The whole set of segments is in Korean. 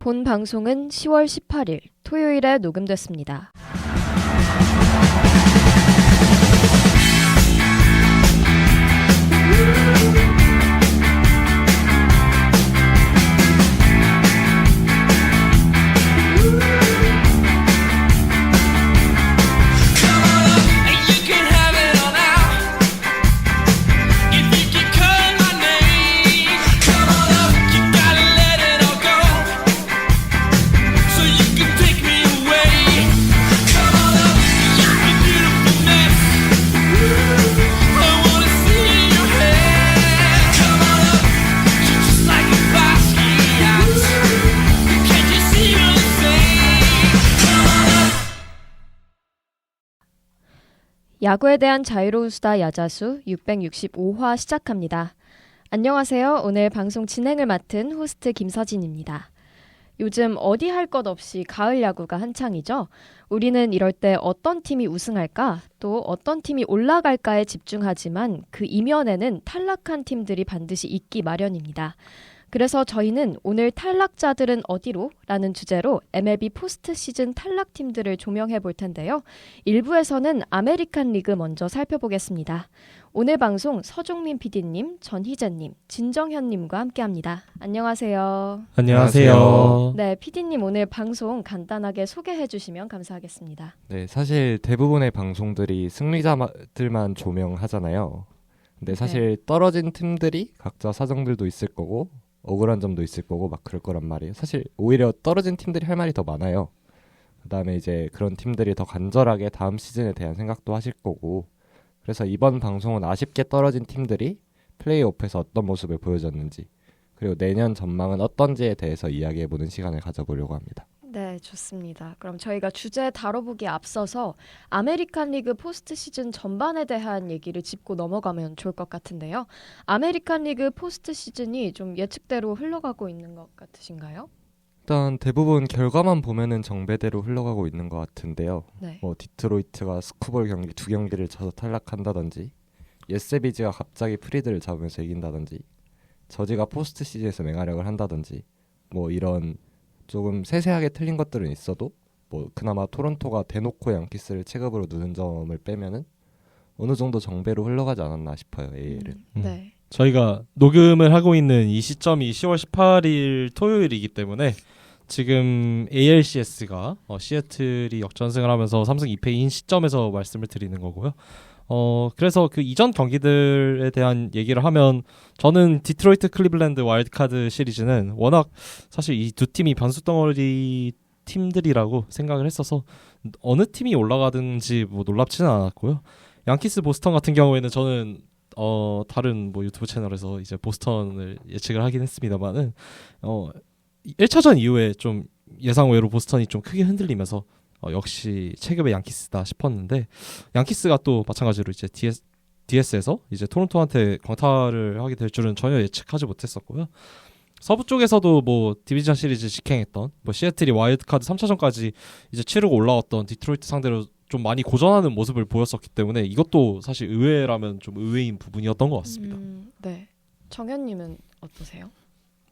본 방송은 10월 18일 토요일에 녹음됐습니다. 야구에 대한 자유로운 수다 야자수 665화 시작합니다. 안녕하세요. 오늘 방송 진행을 맡은 호스트 김서진입니다. 요즘 어디 할 것 없이 가을 야구가 한창이죠. 우리는 이럴 때 어떤 팀이 우승할까, 또 어떤 팀이 올라갈까에 집중하지만 그 이면에는 탈락한 팀들이 반드시 있기 마련입니다. 그래서 저희는 오늘 탈락자들은 어디로? 라는 주제로 MLB 포스트 시즌 탈락팀들을 조명해 볼 텐데요. 1부에서는 아메리칸 리그 먼저 살펴보겠습니다. 오늘 방송 서종민 PD님, 전희재님, 진정현님과 함께합니다. 안녕하세요. 안녕하세요. 네, PD님 오늘 방송 간단하게 소개해 주시면 감사하겠습니다. 네, 사실 대부분의 방송들이 승리자들만 조명하잖아요. 근데 사실 떨어진 팀들이 각자 사정들도 있을 거고 억울한 점도 있을 거고 막 그럴 거란 말이에요. 사실 오히려 떨어진 팀들이 할 말이 더 많아요. 그다음에 이제 그런 팀들이 더 간절하게 다음 시즌에 대한 생각도 하실 거고, 그래서 이번 방송은 아쉽게 떨어진 팀들이 플레이오프에서 어떤 모습을 보여줬는지, 그리고 내년 전망은 어떤지에 대해서 이야기해보는 시간을 가져보려고 합니다. 네, 좋습니다. 그럼 저희가 주제 다뤄보기에 앞서서 아메리칸 리그 포스트 시즌 전반에 대한 얘기를 짚고 넘어가면 좋을 것 같은데요. 아메리칸 리그 포스트 시즌이 좀 예측대로 흘러가고 있는 것 같으신가요? 일단 대부분 결과만 보면은 정배대로 흘러가고 있는 것 같은데요. 네. 뭐 디트로이트가 스쿠볼 경기 2경기를 져서 탈락한다든지, 예스비즈가 갑자기 프리드를 잡으면서 이긴다든지, 저지가 포스트 시즌에서 맹활약을 한다든지, 뭐 이런 조금 세세하게 틀린 것들은 있어도 뭐 그나마 토론토가 대놓고 양키스를 체급으로 누는 점을 빼면은 어느 정도 정배로 흘러가지 않았나 싶어요. AL은. 네. 저희가 녹음을 하고 있는 이 시점이 10월 18일 토요일이기 때문에 지금 ALCS가 시애틀이 역전승을 하면서 3승 2패인 시점에서 말씀을 드리는 거고요. 그래서 그 이전 경기들에 대한 얘기를 하면, 저는 디트로이트 클리블랜드 와일드카드 시리즈는 워낙 사실 이 두 팀이 변수덩어리 팀들이라고 생각을 했어서 어느 팀이 올라가든지 뭐 놀랍지는 않았고요. 양키스 보스턴 같은 경우에는 저는 다른 뭐 유튜브 채널에서 이제 보스턴을 예측을 하긴 했습니다만은 1차전 이후에 좀 예상 외로 보스턴이 좀 크게 흔들리면서 역시 체급의 양키스다 싶었는데, 양키스가 또 마찬가지로 이제 DS에서 이제 토론토한테 광탈을 하게 될 줄은 전혀 예측하지 못했었고요. 서부 쪽에서도 뭐 디비전 시리즈 직행했던 뭐 시애틀이 와일드카드 3차전까지 이제 치르고 올라왔던 디트로이트 상대로 좀 많이 고전하는 모습을 보였었기 때문에 이것도 사실 의외라면 좀 의외인 부분이었던 것 같습니다. 네. 정현님은 어떠세요?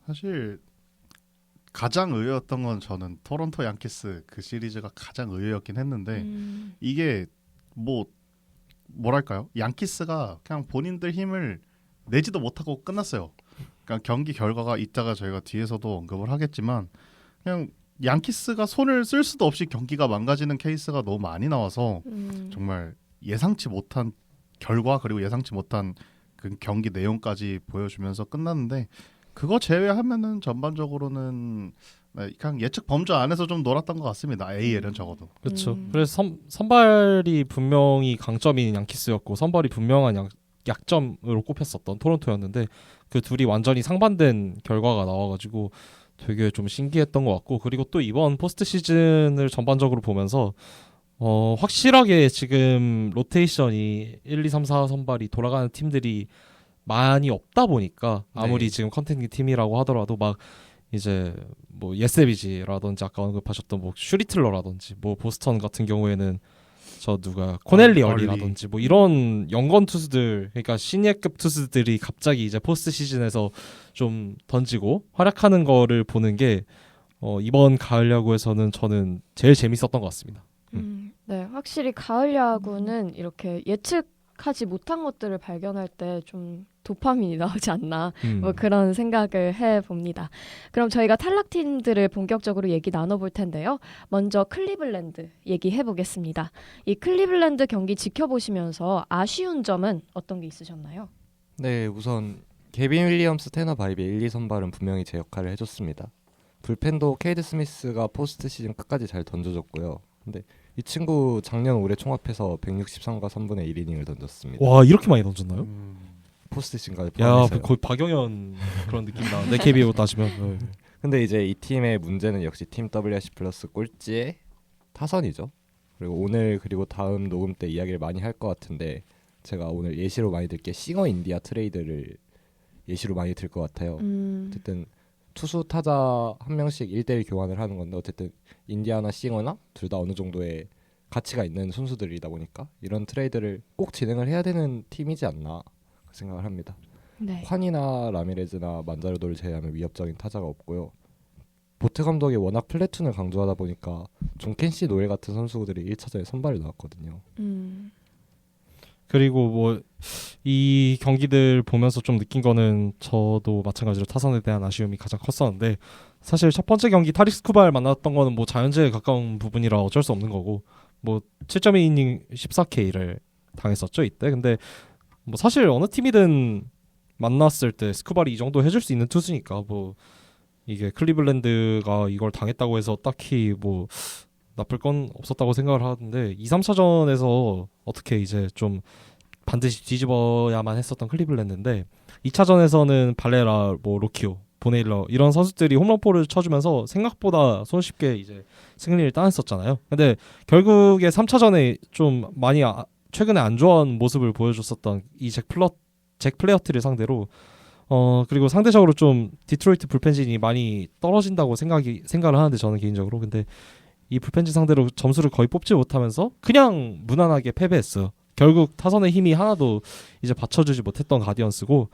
사실 가장 의외였던 건 저는 토론토 양키스 그 시리즈가 가장 의외였긴 했는데, 이게 뭐랄까요? 양키스가 그냥 본인들 힘을 내지도 못하고 끝났어요. 그러니까 경기 결과가 이따가 저희가 뒤에서도 언급을 하겠지만 그냥 양키스가 손을 쓸 수도 없이 경기가 망가지는 케이스가 너무 많이 나와서 정말 예상치 못한 결과, 그리고 예상치 못한 그 경기 내용까지 보여주면서 끝났는데, 그거 제외하면은 전반적으로는 그냥 예측 범주 안에서 좀 놀았던 것 같습니다. AL은 적어도. 그렇죠. 그래서 선발이 분명히 강점인 양키스였고 선발이 분명한 약점으로 꼽혔었던 토론토였는데, 그 둘이 완전히 상반된 결과가 나와가지고 되게 좀 신기했던 것 같고, 그리고 또 이번 포스트 시즌을 전반적으로 보면서 확실하게 지금 로테이션이 1, 2, 3, 4 선발이 돌아가는 팀들이 많이 없다 보니까 아무리 지금 컨텐츠 팀이라고 하더라도 막 이제 뭐 예세비지라든지 아까 언급하셨던 뭐 슈리틀러라든지 뭐 보스턴 같은 경우에는 저 누가 코넬리얼이라든지 뭐 이런 연건 투수들, 그러니까 시니어급 투수들이 갑자기 이제 포스트 시즌에서 좀 던지고 활약하는 거를 보는 게 이번 가을 야구에서는 저는 제일 재밌었던 것 같습니다. 네, 확실히 가을 야구는 이렇게 예측하지 못한 것들을 발견할 때 좀 도파민이 나오지 않나 뭐 그런 생각을 해봅니다. 그럼 저희가 탈락팀들을 본격적으로 얘기 나눠볼 텐데요. 먼저 클리블랜드 얘기해보겠습니다. 이 클리블랜드 경기 지켜보시면서 아쉬운 점은 어떤 게 있으셨나요? 네, 우선 개빈 윌리엄스, 테너 바이비의 1, 2선발은 분명히 제 역할을 해줬습니다. 불펜도 케이드 스미스가 포스트 시즌 끝까지 잘 던져줬고요. 근데 이 친구 작년 올해 총합해서 163과 3분의 1이닝을 던졌습니다. 와, 이렇게 많이 던졌나요? 포스트 시즌까지 야, 포함해서요. 거의 박영현 그런 느낌이 나는데 KBO 따지면. 네. 근데 이제 이 팀의 문제는 역시 팀 WRC 플러스 꼴찌의 타선이죠. 그리고 오늘 그리고 다음 녹음 때 이야기를 많이 할 것 같은데 제가 오늘 예시로 많이 들 게 싱어 인디아 트레이드를 예시로 많이 들 것 같아요. 어쨌든 투수 타자 한 명씩 1대1 교환을 하는 건데 어쨌든 인디아나 싱어나 둘 다 어느 정도의 가치가 있는 선수들이다 보니까 이런 트레이드를 꼭 진행을 해야 되는 팀이지 않나 생각을 합니다. 네. 콴이나 라미레즈나 만자르도를 제외하면 위협적인 타자가 없고요. 보트 감독이 워낙 플래툰을 강조하다 보니까 존켄시 노엘 같은 선수들이 1차전에 선발을 나왔거든요. 그리고 뭐 이 경기들 보면서 좀 느낀 거는 저도 마찬가지로 타선에 대한 아쉬움이 가장 컸었는데 사실 첫 번째 경기 타릭스 쿠발 만났던 거는 뭐 자연재해에 가까운 부분이라 어쩔 수 없는 거고 뭐 7.2이닝 14K를 당했었죠 이때. 근데 뭐 사실 어느 팀이든 만났을 때 스쿠발이 이 정도 해줄 수 있는 투수니까 뭐 이게 클리블랜드가 이걸 당했다고 해서 딱히 뭐 나쁠 건 없었다고 생각을 하는데 2, 3차전에서 어떻게 이제 좀 반드시 뒤집어야만 했었던 클리블랜드인데 2차전에서는 발레라, 뭐 로키오, 보네일러 이런 선수들이 홈런볼을 쳐주면서 생각보다 손쉽게 이제 승리를 따냈었잖아요. 근데 결국에 3차전에 좀 많이 최근에 안 좋은 모습을 보여줬었던 이 잭 플레어트를 상대로 그리고 상대적으로 좀 디트로이트 불펜진이 많이 떨어진다고 생각을 하는데 저는 개인적으로 근데 이 불펜진 상대로 점수를 거의 뽑지 못하면서 그냥 무난하게 패배했어요. 결국 타선의 힘이 하나도 이제 받쳐주지 못했던 가디언스고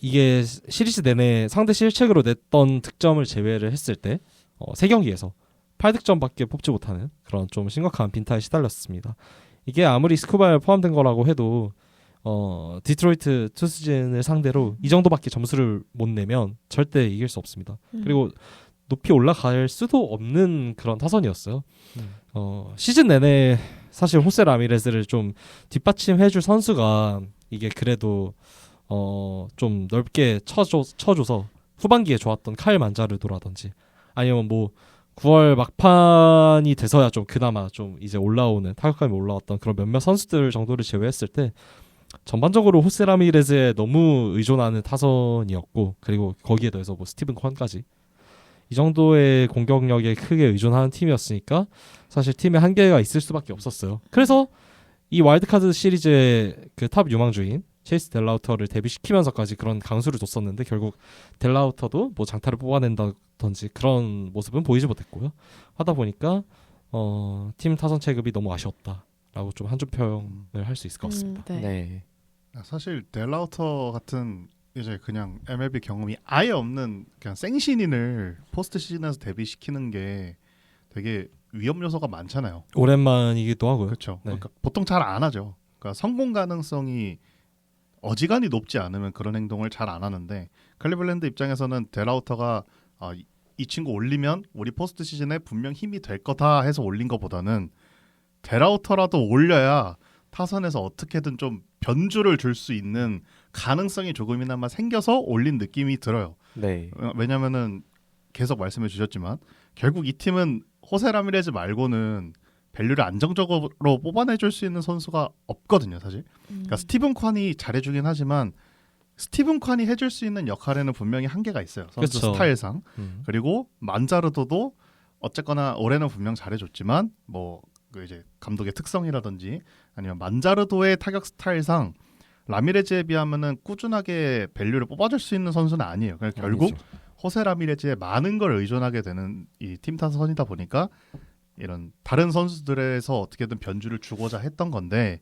이게 시리즈 내내 상대 실책으로 냈던 득점을 제외를 했을 때 3경기에서 8득점밖에 뽑지 못하는 그런 좀 심각한 빈타에 시달렸습니다. 이게 아무리 스쿠발 포함된 거라고 해도 디트로이트 투수진을 상대로 이 정도밖에 점수를 못 내면 절대 이길 수 없습니다. 그리고 높이 올라갈 수도 없는 그런 타선이었어요. 시즌 내내 사실 호세 라미레스를 좀 뒷받침해줄 선수가 이게 그래도 좀 넓게 쳐줘서 후반기에 좋았던 카일 만자르도라든지 아니면 뭐 9월 막판이 돼서야 좀 그나마 좀 이제 올라오는 타격감이 올라왔던 그런 몇몇 선수들 정도를 제외했을 때 전반적으로 호세 라미레스에 너무 의존하는 타선이었고 그리고 거기에 더해서 뭐 스티븐 콘까지 이 정도의 공격력에 크게 의존하는 팀이었으니까 사실 팀에 한계가 있을 수밖에 없었어요. 그래서 이 와일드카드 시리즈의 그 탑 유망주인 체이스 델라우터를 데뷔시키면서까지 그런 강수를 줬었는데 결국 델라우터도 뭐 장타를 뽑아낸다든지 그런 모습은 보이지 못했고요. 하다 보니까 팀 타선 체급이 너무 아쉬웠다라고 좀 한 줄 평을 할 수 있을 것 같습니다. 네. 사실 델라우터 같은 이제 그냥 MLB 경험이 아예 없는 그냥 생신인을 포스트 시즌에서 데뷔시키는 게 되게 위험 요소가 많잖아요. 오랜만이기도 하고요. 그렇죠. 네. 그러니까 보통 잘 안 하죠. 그러니까 성공 가능성이 어지간히 높지 않으면 그런 행동을 잘 안 하는데 클리블랜드 입장에서는 델라우터가 이 친구 올리면 우리 포스트 시즌에 분명 힘이 될 거다 해서 올린 것보다는 델라우터라도 올려야 타선에서 어떻게든 좀 변주를 줄 수 있는 가능성이 조금이나마 생겨서 올린 느낌이 들어요. 네. 왜냐면은 계속 말씀해 주셨지만 결국 이 팀은 호세 라미레즈 말고는 밸류를 안정적으로 뽑아내줄 수 있는 선수가 없거든요, 사실. 그러니까 스티븐 콴이 잘해주긴 하지만 스티븐 콴이 해줄 수 있는 역할에는 분명히 한계가 있어요. 선수 그쵸. 스타일상. 그리고 만자르도도 어쨌거나 올해는 분명 잘해줬지만 뭐 그 이제 감독의 특성이라든지 아니면 만자르도의 타격 스타일상 라미레즈에 비하면은 꾸준하게 밸류를 뽑아줄 수 있는 선수는 아니에요. 그러니까 결국 호세 라미레즈에 많은 걸 의존하게 되는 이 팀 타선이다 보니까 이런 다른 선수들에서 어떻게든 변주를 주고자 했던 건데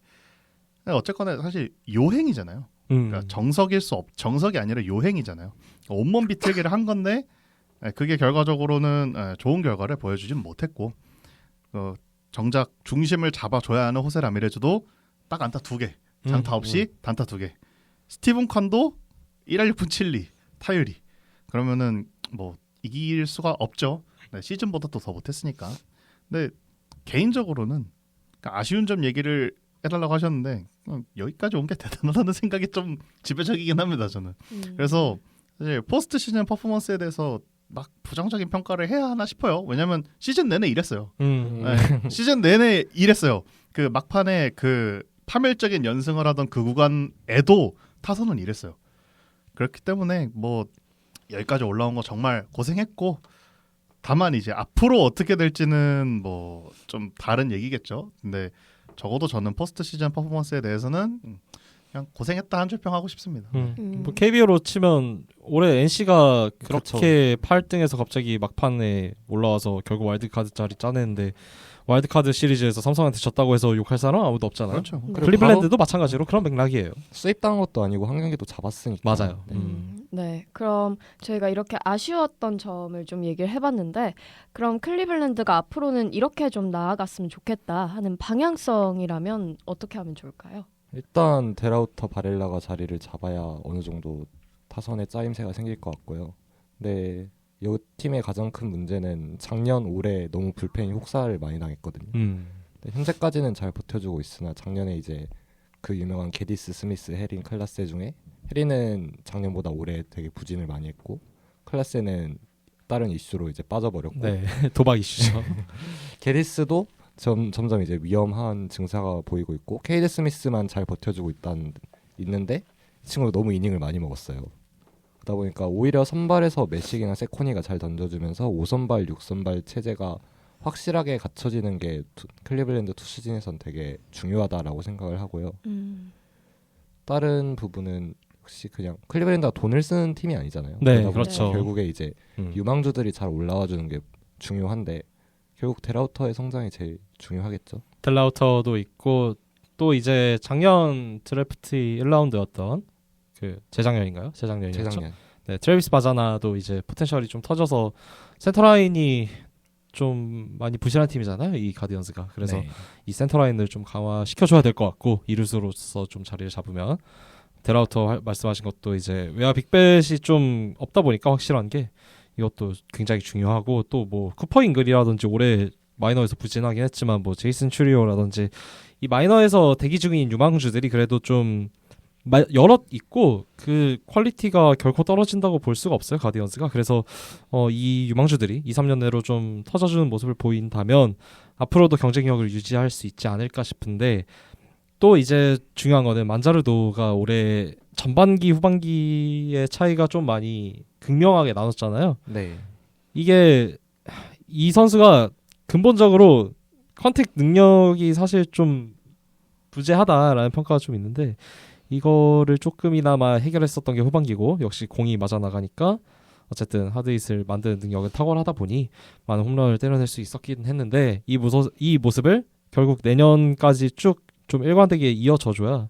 어쨌거나 사실 요행이잖아요. 그러니까 정석이 아니라 요행이잖아요. 온몸 비틀기를 한 건데 그게 결과적으로는 좋은 결과를 보여주진 못했고 정작 중심을 잡아줘야 하는 호세 라미레즈도 딱 안타 2개, 장타 없이 단타 2개. 스티븐 컨도 1할 6푼 7리 타율이. 그러면은 뭐 이길 수가 없죠. 시즌보다 또 더 못했으니까. 근데 개인적으로는 아쉬운 점 얘기를 해달라고 하셨는데 여기까지 온 게 대단하다는 생각이 좀 지배적이긴 합니다. 저는. 그래서 사실 포스트 시즌 퍼포먼스에 대해서 막 부정적인 평가를 해야 하나 싶어요. 왜냐하면 시즌 내내 이랬어요. 시즌 내내 이랬어요. 그 막판에 그 파멸적인 연승을 하던 그 구간에도 타선은 이랬어요. 그렇기 때문에 뭐 여기까지 올라온 거 정말 고생했고, 다만 이제 앞으로 어떻게 될지는 뭐 좀 다른 얘기겠죠. 근데 적어도 저는 포스트 시즌 퍼포먼스에 대해서는 그냥 고생했다 한 줄 평하고 싶습니다. 뭐 KBO로 치면 올해 NC가 그렇게 8등에서 갑자기 막판에 올라와서 결국 와일드카드 자리 짜냈는데 와일드카드 시리즈에서 삼성한테 졌다고 해서 욕할 사람 아무도 없잖아요. 그렇죠. 클리블랜드도 마찬가지로 그런 맥락이에요. 수입당한 것도 아니고 한 경기도 잡았으니까. 맞아요. 네, 그럼 저희가 이렇게 아쉬웠던 점을 좀 얘기를 해봤는데, 그럼 클리블랜드가 앞으로는 이렇게 좀 나아갔으면 좋겠다 하는 방향성이라면 어떻게 하면 좋을까요? 일단 데라우터 바렐라가 자리를 잡아야 어느 정도 타선에 짜임새가 생길 것 같고요. 근데 이 팀의 가장 큰 문제는 작년 올해 너무 불펜이 혹사를 많이 당했거든요. 근데 현재까지는 잘 버텨주고 있으나 작년에 이제 그 유명한 게디스, 스미스, 해린, 클라세 중에 해린은 작년보다 올해 되게 부진을 많이 했고 클라세는 다른 이슈로 이제 빠져버렸고 네, 도박 이슈죠. 게디스도 점점 이제 위험한 증세가 보이고 있고 케이드 스미스만 잘 버텨주고 있는데 이 친구가 너무 이닝을 많이 먹었어요. 그러다 보니까 오히려 선발에서 메식이나 세코니가 잘 던져주면서 5선발, 6선발 체제가 확실하게 갖춰지는 게 클리블랜드 투수진에선 되게 중요하다라고 생각을 하고요. 다른 부분은 혹시 그냥 클리블랜드가 돈을 쓰는 팀이 아니잖아요. 네, 그러다 보니까 그렇죠. 결국에 이제 유망주들이 잘 올라와주는 게 중요한데 결국 데라우터의 성장이 제일 중요하겠죠. 델라우터도 있고 또 이제 작년 드래프트 1라운드였던 그 재작년인가요? 재작년이었죠. 재작년. 네, 트래비스 바자나도 이제 포텐셜이 좀 터져서 센터라인이 좀 많이 부실한 팀이잖아요, 이 가디언스가. 그래서 네. 이 센터라인을 좀 강화시켜줘야 될 것 같고 이루수로서 좀 자리를 잡으면 데라우터 말씀하신 것도 이제 외야 빅뱃이 좀 없다 보니까 확실한 게 이것도 굉장히 중요하고 또 뭐 쿠퍼 잉글이라든지 올해 마이너에서 부진하긴 했지만 뭐 제이슨 추리오라든지 이 마이너에서 대기 중인 유망주들이 그래도 좀 여럿 있고 그 퀄리티가 결코 떨어진다고 볼 수가 없어요, 가디언스가. 그래서 이 유망주들이 2-3년 내로 좀 터져주는 모습을 보인다면 앞으로도 경쟁력을 유지할 수 있지 않을까 싶은데, 또 이제 중요한 거는 만자르도가 올해 전반기 후반기의 차이가 좀 많이 극명하게 나눴잖아요. 네. 이게 이 선수가 근본적으로 컨택 능력이 사실 좀 부재하다라는 평가가 좀 있는데 이거를 조금이나마 해결했었던 게 후반기고, 역시 공이 맞아 나가니까 어쨌든 하드잇을 만드는 능력은 탁월하다 보니 많은 홈런을 때려낼 수 있었긴 했는데 이 모습을 결국 내년까지 쭉 좀 일관되게 이어져줘야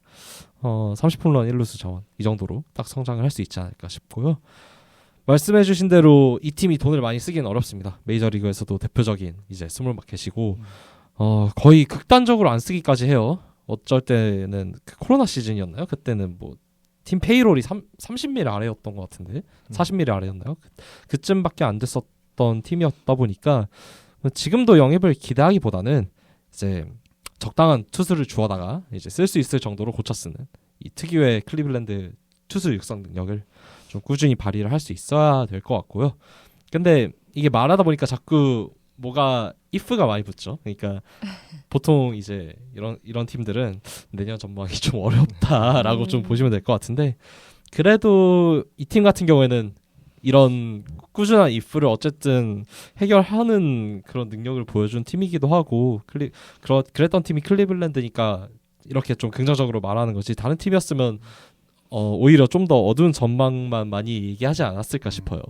30홈런 1루수 자원 이 정도로 딱 성장을 할 수 있지 않을까 싶고요. 말씀해주신 대로 이 팀이 돈을 많이 쓰기는 어렵습니다. 메이저리그에서도 대표적인 이제 스몰 마켓이고 거의 극단적으로 안 쓰기까지 해요. 어쩔 때는 그 코로나 시즌이었나요? 그때는 뭐 팀 페이롤이 30밀 아래였던 것 같은데 40밀 아래였나요? 그쯤밖에 안 됐었던 팀이었다 보니까 지금도 영입을 기대하기보다는 이제 적당한 투수를 주어다가 이제 쓸 수 있을 정도로 고쳐 쓰는 이 특유의 클리블랜드 투수 육성 능력을 좀 꾸준히 발휘를 할 수 있어야 될 것 같고요. 근데 이게 말하다 보니까 자꾸 뭐가 if가 많이 붙죠. 그러니까 보통 이제 이런 팀들은 내년 전망이 좀 어렵다라고 좀 보시면 될 것 같은데, 그래도 이 팀 같은 경우에는 이런 꾸준한 if를 어쨌든 해결하는 그런 능력을 보여준 팀이기도 하고 그랬던 팀이 클리블랜드니까 이렇게 좀 긍정적으로 말하는 거지, 다른 팀이었으면 오히려 좀 더 어두운 전망만 많이 얘기하지 않았을까 싶어요.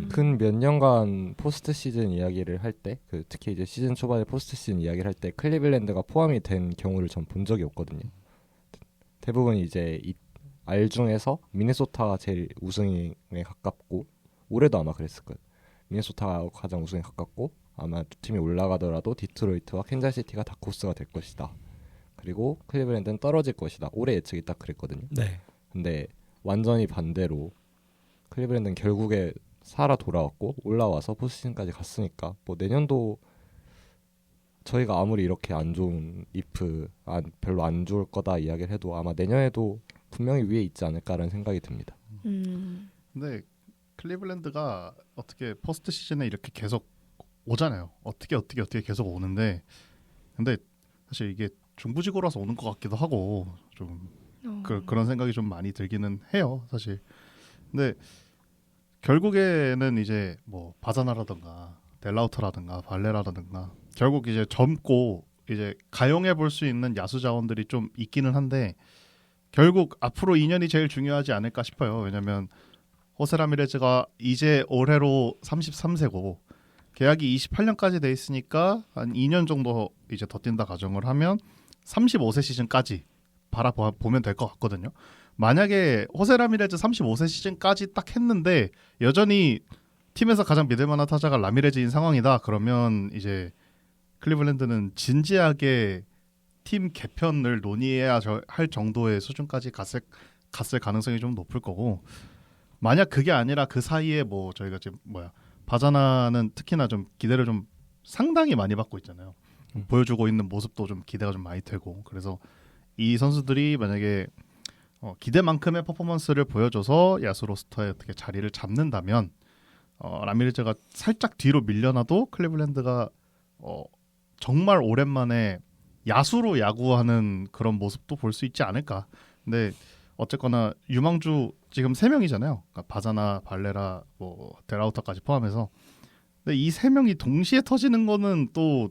근 몇 년간 포스트 시즌 이야기를 할 때, 특히 이제 시즌 초반에 포스트 시즌 이야기를 할 때 클리블랜드가 포함이 된 경우를 전 본 적이 없거든요. 대부분 이제 이 알 중에서 미네소타가 제일 우승에 가깝고 올해도 아마 그랬을 거예요. 미네소타가 가장 우승에 가깝고 아마 두 팀이 올라가더라도 디트로이트와 캔자스시티가 다크호스가 될 것이다. 그리고 클리블랜드는 떨어질 것이다. 올해 예측이 딱 그랬거든요. 네. 근데 완전히 반대로 클리블랜드는 결국에 살아 돌아왔고 올라와서 포스트시즌까지 갔으니까 뭐 내년도 저희가 아무리 이렇게 안 좋은 별로 안 좋을 거다 이야기를 해도 아마 내년에도 분명히 위에 있지 않을까라는 생각이 듭니다. 근데 클리블랜드가 어떻게 포스트 시즌에 이렇게 계속 오잖아요. 어떻게 계속 오는데 근데 사실 이게 중부지구라서 오는 것 같기도 하고 좀 그런 생각이 좀 많이 들기는 해요, 사실. 근데 결국에는 이제 뭐 바자나라든가 델라우터라든가 발레라든가 결국 이제 젊고 이제 가용해 볼 수 있는 야수 자원들이 좀 있기는 한데 결국 앞으로 2년이 제일 중요하지 않을까 싶어요. 왜냐면 호세 라미레즈가 이제 올해로 33세고 계약이 28년까지 돼 있으니까 한 2년 정도 이제 더 뛴다 가정을 하면 35세 시즌까지 바라보면 될 것 같거든요. 만약에 호세 라미레즈 35세 시즌까지 딱 했는데 여전히 팀에서 가장 믿을 만한 타자가 라미레즈인 상황이다. 그러면 이제 클리블랜드는 진지하게 팀 개편을 논의해야 할 정도의 수준까지 갔을 가능성이 좀 높을 거고 만약 그게 아니라 그 사이에 뭐 저희가 지금 바자나는 특히나 좀 기대를 좀 상당히 많이 받고 있잖아요. 보여주고 있는 모습도 좀 기대가 좀 많이 되고 그래서 이 선수들이 만약에 기대만큼의 퍼포먼스를 보여줘서 야수 로스터에 어떻게 자리를 잡는다면 라미레즈가 살짝 뒤로 밀려나도 클리블랜드가 정말 오랜만에 야수로 야구하는 그런 모습도 볼 수 있지 않을까. 근데 어쨌거나 유망주 지금 3명이잖아요. 그러니까 바자나, 발레라, 뭐 데라우타까지 포함해서. 근데 이 3명이 동시에 터지는 거는 또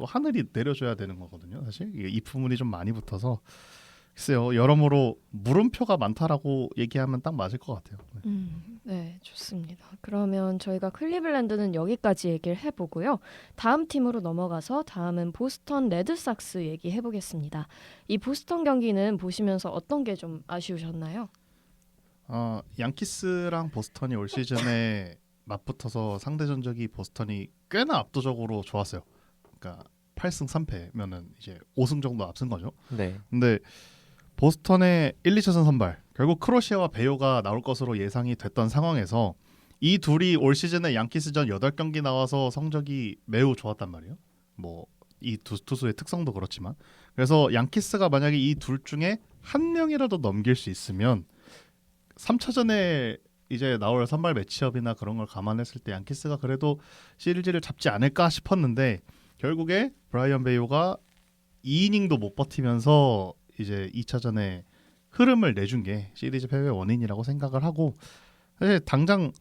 하늘이 내려줘야 되는 거거든요. 사실 이게 이프문이 좀 많이 붙어서 글쎄요. 여러모로 물음표가 많다라고 얘기하면 딱 맞을 것 같아요. 네, 좋습니다. 그러면 저희가 클리블랜드는 여기까지 얘기를 해보고요. 다음 팀으로 넘어가서 다음은 보스턴 레드삭스 얘기해보겠습니다. 이 보스턴 경기는 보시면서 어떤 게 좀 아쉬우셨나요? 양키스랑 보스턴이 올 시즌에 맞붙어서 상대 전적이 보스턴이 꽤나 압도적으로 좋았어요. 그러니까 8승 3패면은 이제 5승 정도 앞선 거죠. 네. 근데 보스턴의 1, 2차전 선발 결국 크로시아와 베요가 나올 것으로 예상이 됐던 상황에서 이 둘이 올 시즌에 양키스전 8경기 나와서 성적이 매우 좋았단 말이에요. 뭐 이 두 투수의 특성도 그렇지만 그래서 양키스가 만약에 이 둘 중에 한 명이라도 넘길 수 있으면 3차전에 이제 나올 선발 매치업이나 그런 걸 감안했을 때 양키스가 그래도 시리즈를 잡지 않을까 싶었는데 결국에 브라이언 베이오가 2이닝도 못 버티면서 이제 2차전에 흐름을 내준 게 시리즈 패배 원인이라고 생각을 하고 사실 당장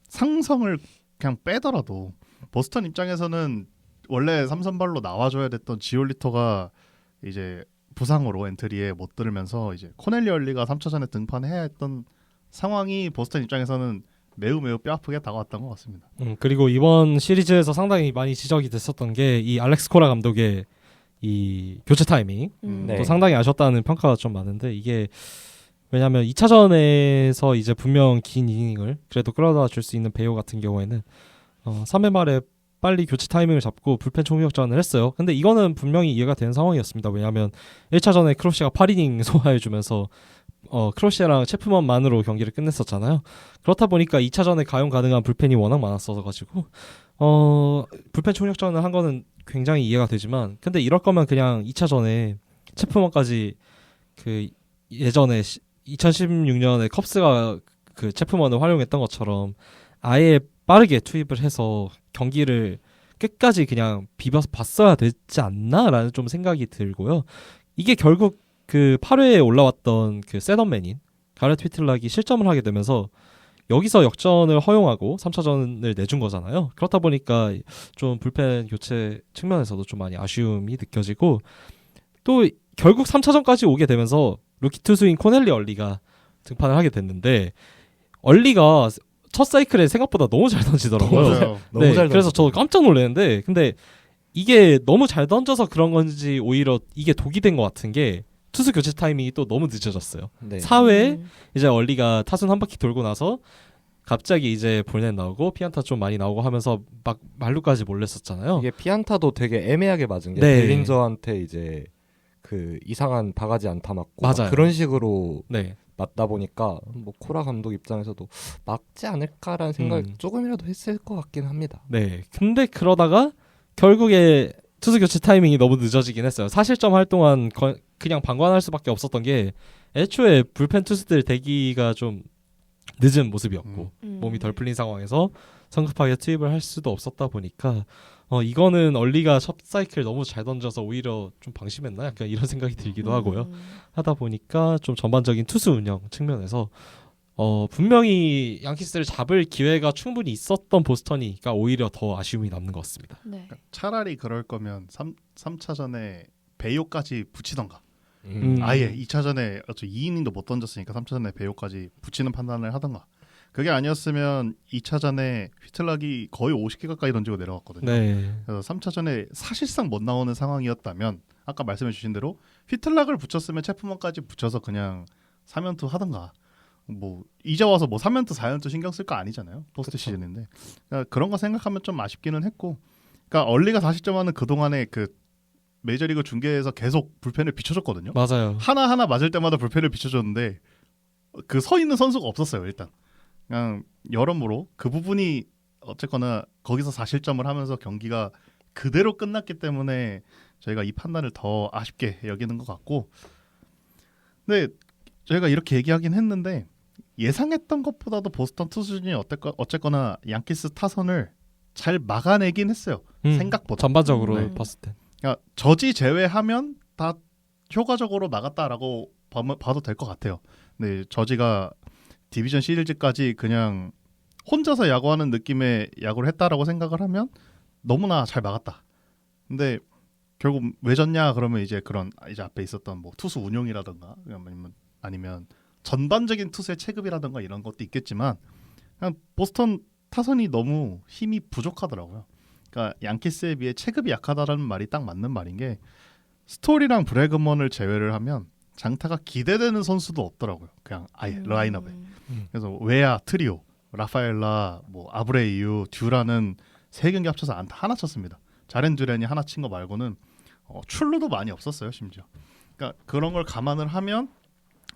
상성을 그냥 빼더라도 보스턴 입장에서는 원래 3선발로 나와줘야 됐던 지올리터가 이제 부상으로 엔트리에 못 들으면서 이제 코넬리 얼리가 3차전에 등판해야 했던 상황이 보스턴 입장에서는 매우 뼈아프게 다가왔던 것 같습니다. 그리고 이번 시리즈에서 상당히 많이 지적이 됐었던 게 이 알렉스 코라 감독의 이 교체 타이밍 네. 또 상당히 아쉬웠다는 평가가 좀 많은데 이게 왜냐하면 2차전에서 이제 분명 긴 이닝을 그래도 끌어다 줄 수 있는 베이오 같은 경우에는 3회 말에 빨리 교체 타이밍을 잡고 불펜 총력전을 했어요. 근데 이거는 분명히 이해가 되는 상황이었습니다. 왜냐하면 1차전에 크로시아가 8이닝 소화해주면서 크로시아랑 체프먼만으로 경기를 끝냈었잖아요. 그렇다 보니까 2차전에 가용 가능한 불펜이 워낙 많았어가지고 불펜 총력전을 한 거는 굉장히 이해가 되지만 근데 이럴 거면 그냥 2차전에 체프먼까지 그 예전에 2016년에 컵스가 그 체프먼을 활용했던 것처럼 아예 빠르게 투입을 해서 경기를 끝까지 그냥 비벼서 봤어야 되지 않나라는 좀 생각이 들고요. 이게 결국 그 8회에 올라왔던 그 셋업맨인 가렛 휘틀락이 실점을 하게 되면서 여기서 역전을 허용하고 3차전을 내준 거잖아요. 그렇다 보니까 좀 불펜 교체 측면에서도 좀 많이 아쉬움이 느껴지고 또 결국 3차전까지 오게 되면서 루키 투수인 코넬리 얼리가 등판을 하게 됐는데 얼리가 첫 사이클에 생각보다 너무 잘 던지더라고요. 너무 잘 그래서 저도 깜짝 놀랐는데 근데 이게 너무 잘 던져서 그런 건지 오히려 이게 독이 된 것 같은 게 투수 교체 타이밍이 또 너무 늦어졌어요. 네. 4회에 이제 얼리가 타순 한 바퀴 돌고 나서 갑자기 이제 볼넷 나오고 피안타 좀 많이 나오고 하면서 막 말루까지 몰렸었잖아요. 이게 피안타도 되게 애매하게 맞은 게 네. 벨린저한테 이제 그 이상한 바가지 안타 맞고 맞아요. 막 그런 식으로 네. 맞다 보니까 뭐 코라 감독 입장에서도 막지 않을까라는 생각을 조금이라도 했을 것 같긴 합니다. 네. 근데 그러다가 결국에 투수 교체 타이밍이 너무 늦어지긴 했어요. 사실점 할 동안 그냥 방관할 수밖에 없었던 게 애초에 불펜 투수들 대기가 좀 늦은 모습이었고 몸이 덜 풀린 상황에서 성급하게 투입을 할 수도 없었다 보니까 이거는 얼리가 첫 사이클 너무 잘 던져서 오히려 좀 방심했나? 약간 이런 생각이 들기도 하고요. 하다 보니까 좀 전반적인 투수 운영 측면에서 분명히 양키스를 잡을 기회가 충분히 있었던 보스턴이니까 오히려 더 아쉬움이 남는 것 같습니다. 네. 그러니까 차라리 그럴 거면 3차전에 베이오까지 붙이던가 아예 2차전에 2이닝도 못 던졌으니까 3차전에 베이오까지 붙이는 판단을 하던가 그게 아니었으면 2차전에 휘틀락이 거의 50개 가까이 던지고 내려갔거든요. 네. 그래서 3차전에 사실상 못 나오는 상황이었다면 아까 말씀해 주신 대로 휘틀락을 붙였으면 체프먼까지 붙여서 그냥 3연투 하던가 뭐 이제 와서 뭐 3연투 4연투 신경 쓸 거 아니잖아요. 포스트 시즌인데 그러니까 그런 거 생각하면 좀 아쉽기는 했고 그러니까 얼리가 40점하는 그동안에 그 메이저리그 중계에서 계속 불펜을 비춰줬거든요. 맞아요. 하나하나 맞을 때마다 불펜을 비춰줬는데 그 서 있는 선수가 없었어요. 일단 그냥 여러모로 그 부분이 어쨌거나 거기서 4실점을 하면서 경기가 그대로 끝났기 때문에 저희가 이 판단을 더 아쉽게 여기는 것 같고 근데 저희가 이렇게 얘기하긴 했는데 예상했던 것보다도 보스턴 투수진이 어쨌거나 양키스 타선을 잘 막아내긴 했어요. 생각보다 전반적으로 네. 봤을 때. 그러니까 저지 제외하면 다 효과적으로 막았다라고 봐도 될 것 같아요. 근데 저지가 디비전 시리즈까지 그냥 혼자서 야구하는 느낌의 야구를 했다라고 생각을 하면 너무나 잘 막았다. 근데 결국 왜 졌냐 그러면 이제 그런 이제 앞에 있었던 뭐 투수 운용이라든가 아니면 전반적인 투수의 체급이라든가 이런 것도 있겠지만 그냥 보스턴 타선이 너무 힘이 부족하더라고요. 그러니까 양키스에 비해 체급이 약하다라는 말이 딱 맞는 말인 게 스토리랑 브래그먼을 제외를 하면 장타가 기대되는 선수도 없더라고요. 그냥 아예 라인업에. 그래서 웨아, 트리오, 라파엘라, 뭐 아브레이유, 듀라는 3경기 합쳐서 안타 하나 쳤습니다. 자렌 듀란이 하나 친 거 말고는 출루도 많이 없었어요. 심지어. 그러니까 그런 걸 감안을 하면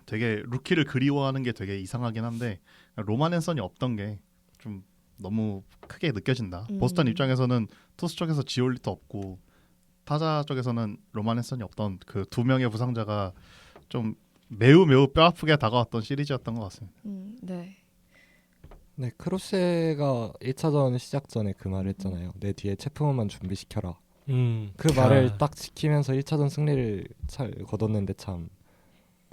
되게 루키를 그리워하는 게 되게 이상하긴 한데 로만 앤선이 없던 게 좀 너무 크게 느껴진다. 보스턴 입장에서는 투수 쪽에서 지올리도 없고 타자 쪽에서는 로만 앤선이 없던 그 2명의 부상자가 좀 매우 뼈 아프게 다가왔던 시리즈였던 것 같습니다. 네. 네, 크로세가 1차전 시작 전에 그 말을 했잖아요. 내 뒤에 체프먼만 준비시켜라. 그 말을 딱 지키면서 1차전 승리를 잘 거뒀는데 참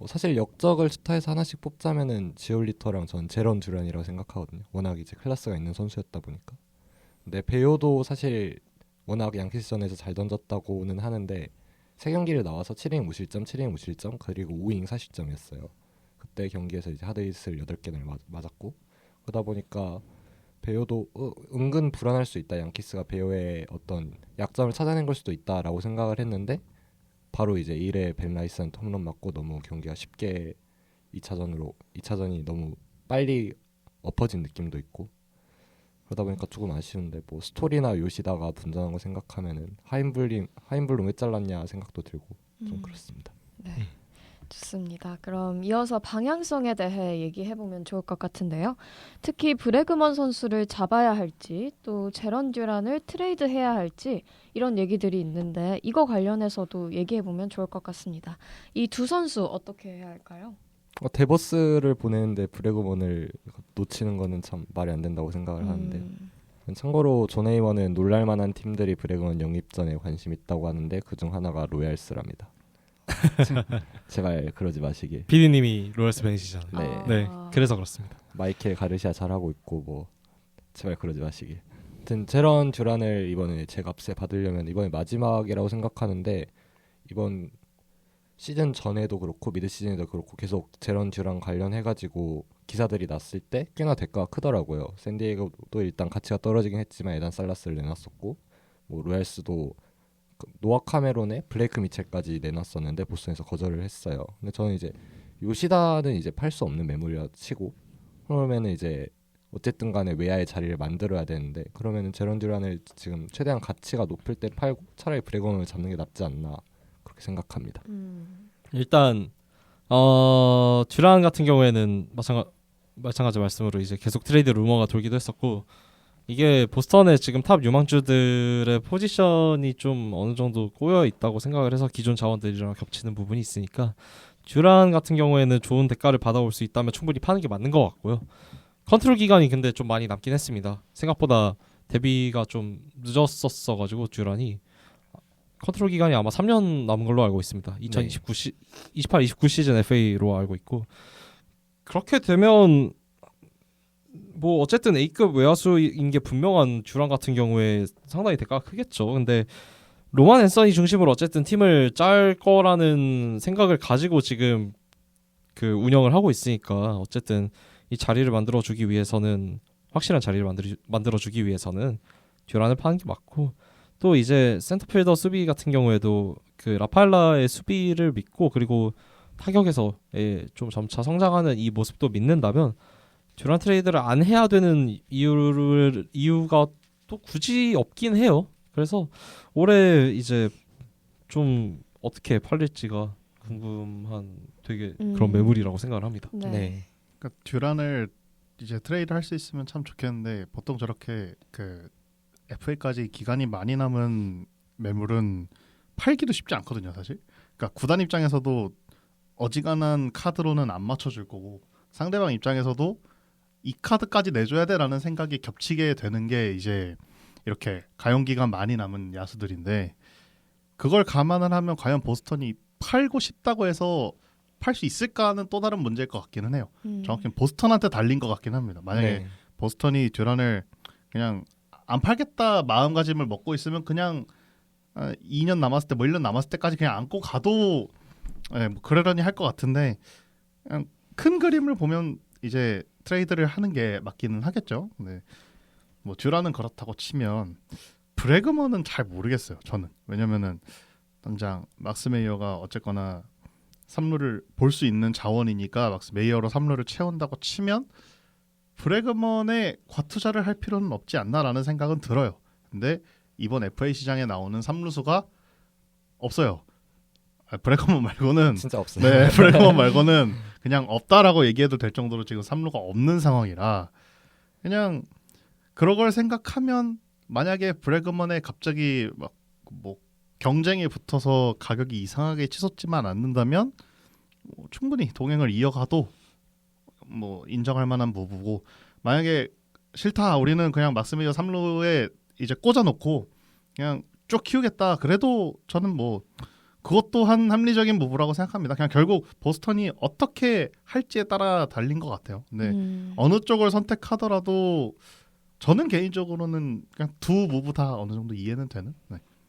뭐 사실 역적을 스타에서 하나씩 뽑자면은 지올리터랑 전 제런 듀란이라고 생각하거든요. 워낙 이제 클래스가 있는 선수였다 보니까. 근데 베요도 사실 워낙 양키스전에서 잘 던졌다고는 하는데 3경기를 나와서 7이닝 무실점, 7이닝 무실점 그리고 5이닝 4실점이었어요. 그때 경기에서 이제 하드히트를 8개를 맞았고 그러다 보니까 베요도 은근 불안할 수 있다. 양키스가 베요의 어떤 약점을 찾아낸 걸 수도 있다라고 생각을 했는데 바로 이제 1회 벤라이스한테 홈런 맞고 너무 경기가 쉽게 2차전이 너무 빨리 엎어진 느낌도 있고 그러다 보니까 조금 아쉬운데 뭐 스토리나 요시다가 분전한 거 생각하면은 하인블룸 왜 잘랐냐 생각도 들고 좀 그렇습니다. 네. 좋습니다. 그럼 이어서 방향성에 대해 얘기해보면 좋을 것 같은데요. 특히 브래그먼 선수를 잡아야 할지 또 제런 듀란을 트레이드해야 할지 이런 얘기들이 있는데 이거 관련해서도 얘기해보면 좋을 것 같습니다. 이 두 선수 어떻게 해야 할까요? 데버스를 보내는데 브래그먼을 놓치는 거는 참 말이 안 된다고 생각을 하는데 참고로 존 헤이먼은 놀랄만한 팀들이 브래그먼 영입전에 관심 있다고 하는데 그중 하나가 로얄스랍니다. 제발 그러지 마시길. PD님이 로얄스 팬이시잖아요. 네. 네, 그래서 그렇습니다. 마이켈 가르시아 잘하고 있고 뭐 제발 그러지 마시길. 아무튼 제런 듀란을 이번에 제 값에 받으려면 이번에 마지막이라고 생각하는데 이번 시즌 전에도 그렇고 미드 시즌에도 그렇고 계속 제런 듀란 관련해가지고 기사들이 났을 때 꽤나 대가가 크더라고요. 샌디에고도 일단 가치가 떨어지긴 했지만 에단 살라스를 내놨었고 뭐 로얄스도 노아 카메론에 블레이크 미첼까지 내놨었는데 보스턴에서 거절을 했어요. 근데 저는 이제 요시다는 이제 팔 수 없는 매물이라 치고 그러면은 이제 어쨌든 간에 외야의 자리를 만들어야 되는데 그러면은 제런 듀란을 지금 최대한 가치가 높을 때 팔고 차라리 브래건을 잡는 게 낫지 않나 그렇게 생각합니다. 일단 듀란 같은 경우에는 마찬가지 말씀으로 이제 계속 트레이드 루머가 돌기도 했었고 이게 보스턴의 지금 탑 유망주들의 포지션이 좀 어느 정도 꼬여 있다고 생각을 해서 기존 자원들이랑 겹치는 부분이 있으니까 듀란 같은 경우에는 좋은 대가를 받아올 수 있다면 충분히 파는 게 맞는 것 같고요. 컨트롤 기간이 근데 좀 많이 남긴 했습니다. 생각보다 데뷔가 좀 늦었었어가지고 듀란이 컨트롤 기간이 아마 3년 남은 걸로 알고 있습니다. 28-29 시즌 FA로 알고 있고 그렇게 되면 뭐 어쨌든 A급 외야수인 게 분명한 듀란 같은 경우에 상당히 대가가 크겠죠. 근데 로만 앤서니 중심으로 어쨌든 팀을 짤 거라는 생각을 가지고 지금 그 운영을 하고 있으니까 어쨌든 이 자리를 만들어주기 위해서는 확실한 자리를 만들어주기 위해서는 듀란을 파는 게 맞고 또 이제 센터필더 수비 같은 경우에도 그 라파엘라의 수비를 믿고 그리고 타격에서 좀 점차 성장하는 이 모습도 믿는다면 듀란 트레이드를 안 해야 되는 이유가 또 굳이 없긴 해요. 그래서 올해 이제 좀 어떻게 팔릴지가 궁금한 되게 그런 매물이라고 생각을 합니다. 네. 그러니까 듀란을 이제 트레이드 할 수 있으면 참 좋겠는데 보통 저렇게 그 FA까지 기간이 많이 남은 매물은 팔기도 쉽지 않거든요, 사실. 그러니까 구단 입장에서도 어지간한 카드로는 안 맞춰줄 거고 상대방 입장에서도 이 카드까지 내줘야 돼라는 생각이 겹치게 되는 게 이제 이렇게 가용 기간 많이 남은 야수들인데 그걸 감안을 하면 과연 보스턴이 팔고 싶다고 해서 팔 수 있을까는 또 다른 문제일 것 같기는 해요. 정확히 보스턴한테 달린 것 같긴 합니다. 만약에 보스턴이 듀란을 그냥 안 팔겠다 마음가짐을 먹고 있으면 그냥 2년 남았을 때 뭐 1년 남았을 때까지 그냥 안고 가도 뭐 그러려니 할 것 같은데 그냥 큰 그림을 보면 이제 트레이드를 하는 게 맞기는 하겠죠. 네. 뭐 듀란은 그렇다고 치면 브래그먼은 잘 모르겠어요. 저는 왜냐면은 당장 막스 메이어가 어쨌거나 3루를 볼 수 있는 자원이니까 막스 메이어로 3루를 채운다고 치면 브래그먼에 과투자를 할 필요는 없지 않나라는 생각은 들어요. 근데 이번 FA 시장에 나오는 3루수가 없어요. 브래그먼 말고는 진짜 없어요. 네, 브래그먼 말고는 그냥 없다라고 얘기해도 될 정도로 지금 3루가 없는 상황이라 그냥 그런 걸 생각하면 만약에 브래그먼에 갑자기 막 뭐 경쟁에 붙어서 가격이 이상하게 치솟지만 않는다면 충분히 동행을 이어가도 뭐 인정할 만한 부분이고 만약에 싫다 우리는 그냥 막스메이어 3루에 이제 꽂아놓고 그냥 쭉 키우겠다 그래도 저는 뭐 그것도 한 합리적인 부분이라고 생각합니다. 그냥 결국 보스턴이 어떻게 할지에 따라 달린 것 같아요. 근데 어느 쪽을 선택하더라도 저는 개인적으로는 그냥 두 무브 다 어느 정도 이해는 되는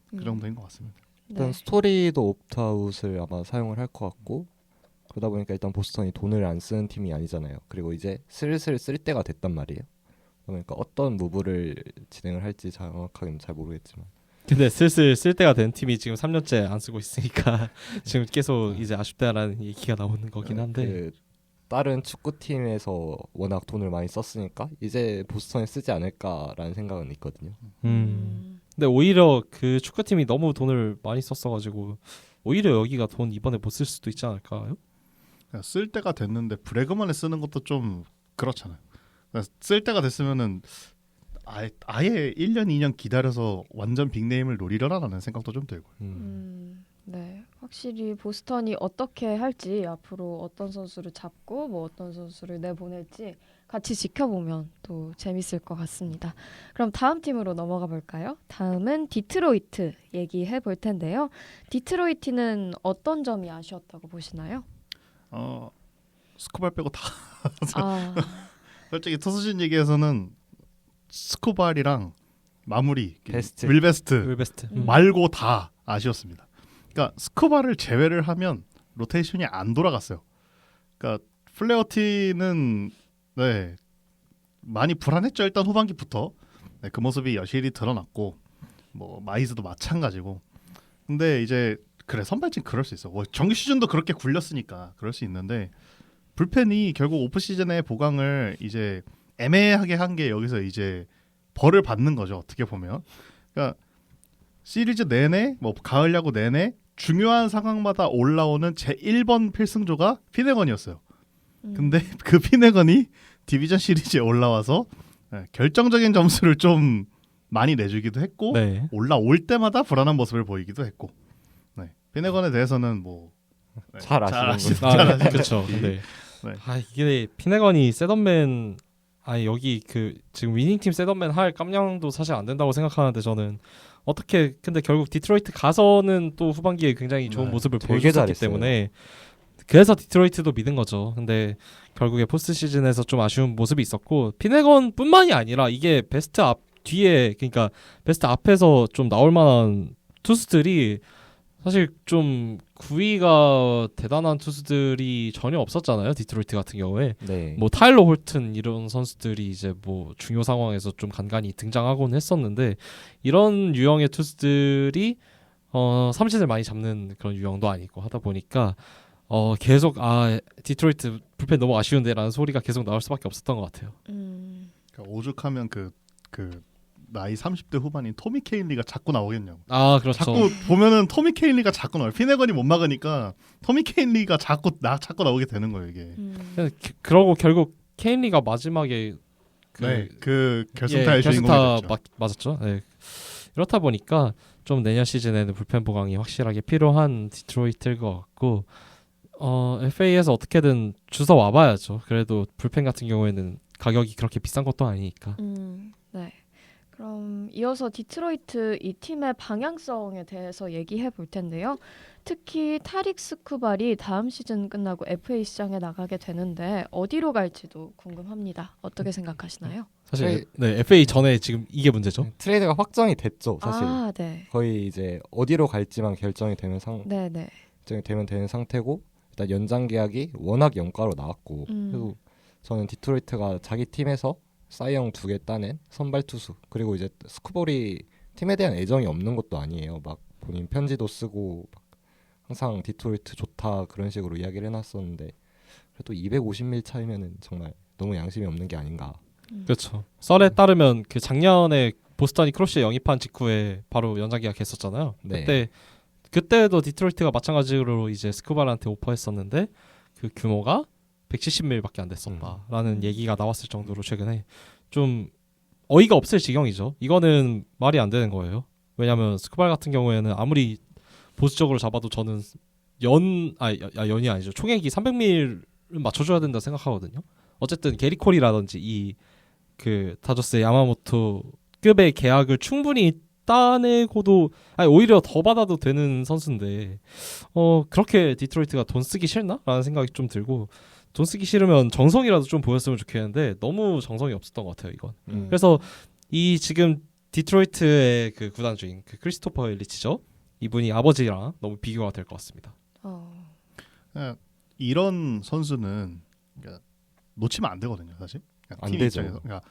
그 정도인 것 같습니다. 일단 스토리도 옵트아웃을 아마 사용을 할 것 같고 그러다 보니까 일단 보스턴이 돈을 안 쓰는 팀이 아니잖아요. 그리고 이제 슬슬 쓸 때가 됐단 말이에요. 그러니까 어떤 무브를 진행을 할지 정확하게는 잘 모르겠지만 근데 슬슬 쓸 때가 된 팀이 지금 3년째 안 쓰고 있으니까 지금 계속 이제 아쉽다라는 얘기가 나오는 거긴 한데 그 다른 축구팀에서 워낙 돈을 많이 썼으니까 이제 보스턴에 쓰지 않을까라는 생각은 있거든요. 근데 오히려 그 축구팀이 너무 돈을 많이 썼어가지고 오히려 여기가 돈 이번에 못 쓸 수도 있지 않을까요? 쓸 때가 됐는데 브래그먼에 쓰는 것도 좀 그렇잖아요. 쓸 때가 됐으면은 아예 1년 2년 기다려서 완전 빅네임을 노리려라라는 생각도 좀 들고. 네, 확실히 보스턴이 어떻게 할지 앞으로 어떤 선수를 잡고 뭐 어떤 선수를 내보낼지 같이 지켜보면 또 재밌을 것 같습니다. 그럼 다음 팀으로 넘어가 볼까요? 다음은 디트로이트 얘기해 볼 텐데요. 디트로이트는 어떤 점이 아쉬웠다고 보시나요? 스코발 빼고 다 아, 솔직히 투수진 얘기에서는 스코발이랑 마무리 베스트. 윌베스트 윌베스트 말고 다 아쉬웠습니다. 그러니까 스코바를 제외를 하면 로테이션이 안 돌아갔어요. 그러니까 플레어티는 많이 불안했죠. 일단 후반기부터 그 모습이 여실히 드러났고 뭐 마이즈도 마찬가지고. 근데 이제 그래 선발진 그럴 수 있어. 뭐 정규 시즌도 그렇게 굴렸으니까 그럴 수 있는데 불펜이 결국 오프 시즌에 보강을 이제 애매하게 한 게 여기서 이제 벌을 받는 거죠. 어떻게 보면. 그러니까 시리즈 내내 뭐 가을 야구 내내 중요한 상황마다 올라오는 제 1번 필승조가 피네건이었어요. 근데 그 피네건이 디비전 시리즈에 올라와서 결정적인 점수를 좀 많이 내주기도 했고 네. 올라올 때마다 불안한 모습을 보이기도 했고 피네건에 대해서는 뭐 잘 아시는 거죠. 그렇죠. 근데 네. 이게 피네건이 셋업맨 여기 그 지금 위닝팀 셋업맨 할 깜냥도 사실 안 된다고 생각하는데 저는 어떻게 근데 결국 디트로이트 가서는 또 후반기에 굉장히 좋은 모습을 되게 보여줬기 잘했어요. 때문에 그래서 디트로이트도 믿은 거죠. 근데 결국에 포스트 시즌에서 좀 아쉬운 모습이 있었고 피네건뿐만이 아니라 이게 베스트 앞 뒤에 그러니까 베스트 앞에서 좀 나올 만한 투수들이 사실 좀 구위가 대단한 투수들이 전혀 없었잖아요. 디트로이트 같은 경우에 네. 뭐 타일러 홀튼 이런 선수들이 이제 뭐 중요 상황에서 좀 간간히 등장하곤 했었는데 이런 유형의 투수들이 삼진을 많이 잡는 그런 유형도 아니고 하다 보니까 계속 디트로이트 불펜 너무 아쉬운데라는 소리가 계속 나올 수밖에 없었던 것 같아요. 그러니까 오죽하면 그 나이 30대 후반인 토미 케인리가 자꾸 나오겠냐고. 그렇죠. 자꾸 보면은 토미 케인리가 자꾸 나와요. 피네건이 못 막으니까 토미 케인리가 자꾸 나오게 되는 거예요 이게. 그러고 결국 케인리가 마지막에 그 결승타의 주인공이 됐죠. 맞았죠. 네. 이렇다 보니까 좀 내년 시즌에는 불펜 보강이 확실하게 필요한 디트로이트일 것 같고 FA에서 어떻게든 주워 와봐야죠. 그래도 불펜 같은 경우에는 가격이 그렇게 비싼 것도 아니니까. 네. 그럼 이어서 디트로이트 이 팀의 방향성에 대해서 얘기해 볼 텐데요. 특히 타릭 스쿠발이 다음 시즌 끝나고 FA 시장에 나가게 되는데 어디로 갈지도 궁금합니다. 어떻게 생각하시나요? 사실 FA 전에 지금 이게 문제죠. 트레이드가 확정이 됐죠. 사실 네. 거의 이제 어디로 갈지만 결정이 되는 결정이 되면 되는 상태고 일단 연장 계약이 워낙 연가로 나왔고 그리고 저는 디트로이트가 자기 팀에서 사이영 2개 따낸 선발 투수 그리고 이제 스쿠볼이 팀에 대한 애정이 없는 것도 아니에요. 막 본인 편지도 쓰고 막 항상 디트로이트 좋다 그런 식으로 이야기를 해놨었는데 그래도 250밀 차이면은 정말 너무 양심이 없는 게 아닌가. 그렇죠. 썰에 따르면 그 작년에 보스턴이 크로시에 영입한 직후에 바로 연장 계약했었잖아요. 네. 그때도 디트로이트가 마찬가지로 이제 스쿠발한테 오퍼했었는데 그 규모가 170밀밖에 안 됐었다라는 얘기가 나왔을 정도로 최근에 좀 어이가 없을 지경이죠. 이거는 말이 안 되는 거예요. 왜냐하면 스쿠발 같은 경우에는 아무리 보수적으로 잡아도 저는 연이 아니죠. 총액이 300밀을 맞춰줘야 된다 생각하거든요. 어쨌든 게리 콜이라든지 이 그 다저스의 야마모토 급의 계약을 충분히 따내고도 오히려 더 받아도 되는 선수인데 그렇게 디트로이트가 돈 쓰기 싫나? 라는 생각이 좀 들고 돈 쓰기 싫으면 정성이라도 좀 보였으면 좋겠는데 너무 정성이 없었던 것 같아요 이건. 그래서 이 지금 디트로이트의 그 구단 주인 그 크리스토퍼 엘리치죠. 이분이 아버지랑 너무 비교가 될 것 같습니다. 이런 선수는 그러니까 놓치면 안 되거든요 사실. 그러니까 안 팀 되죠. 입장에서. 그러니까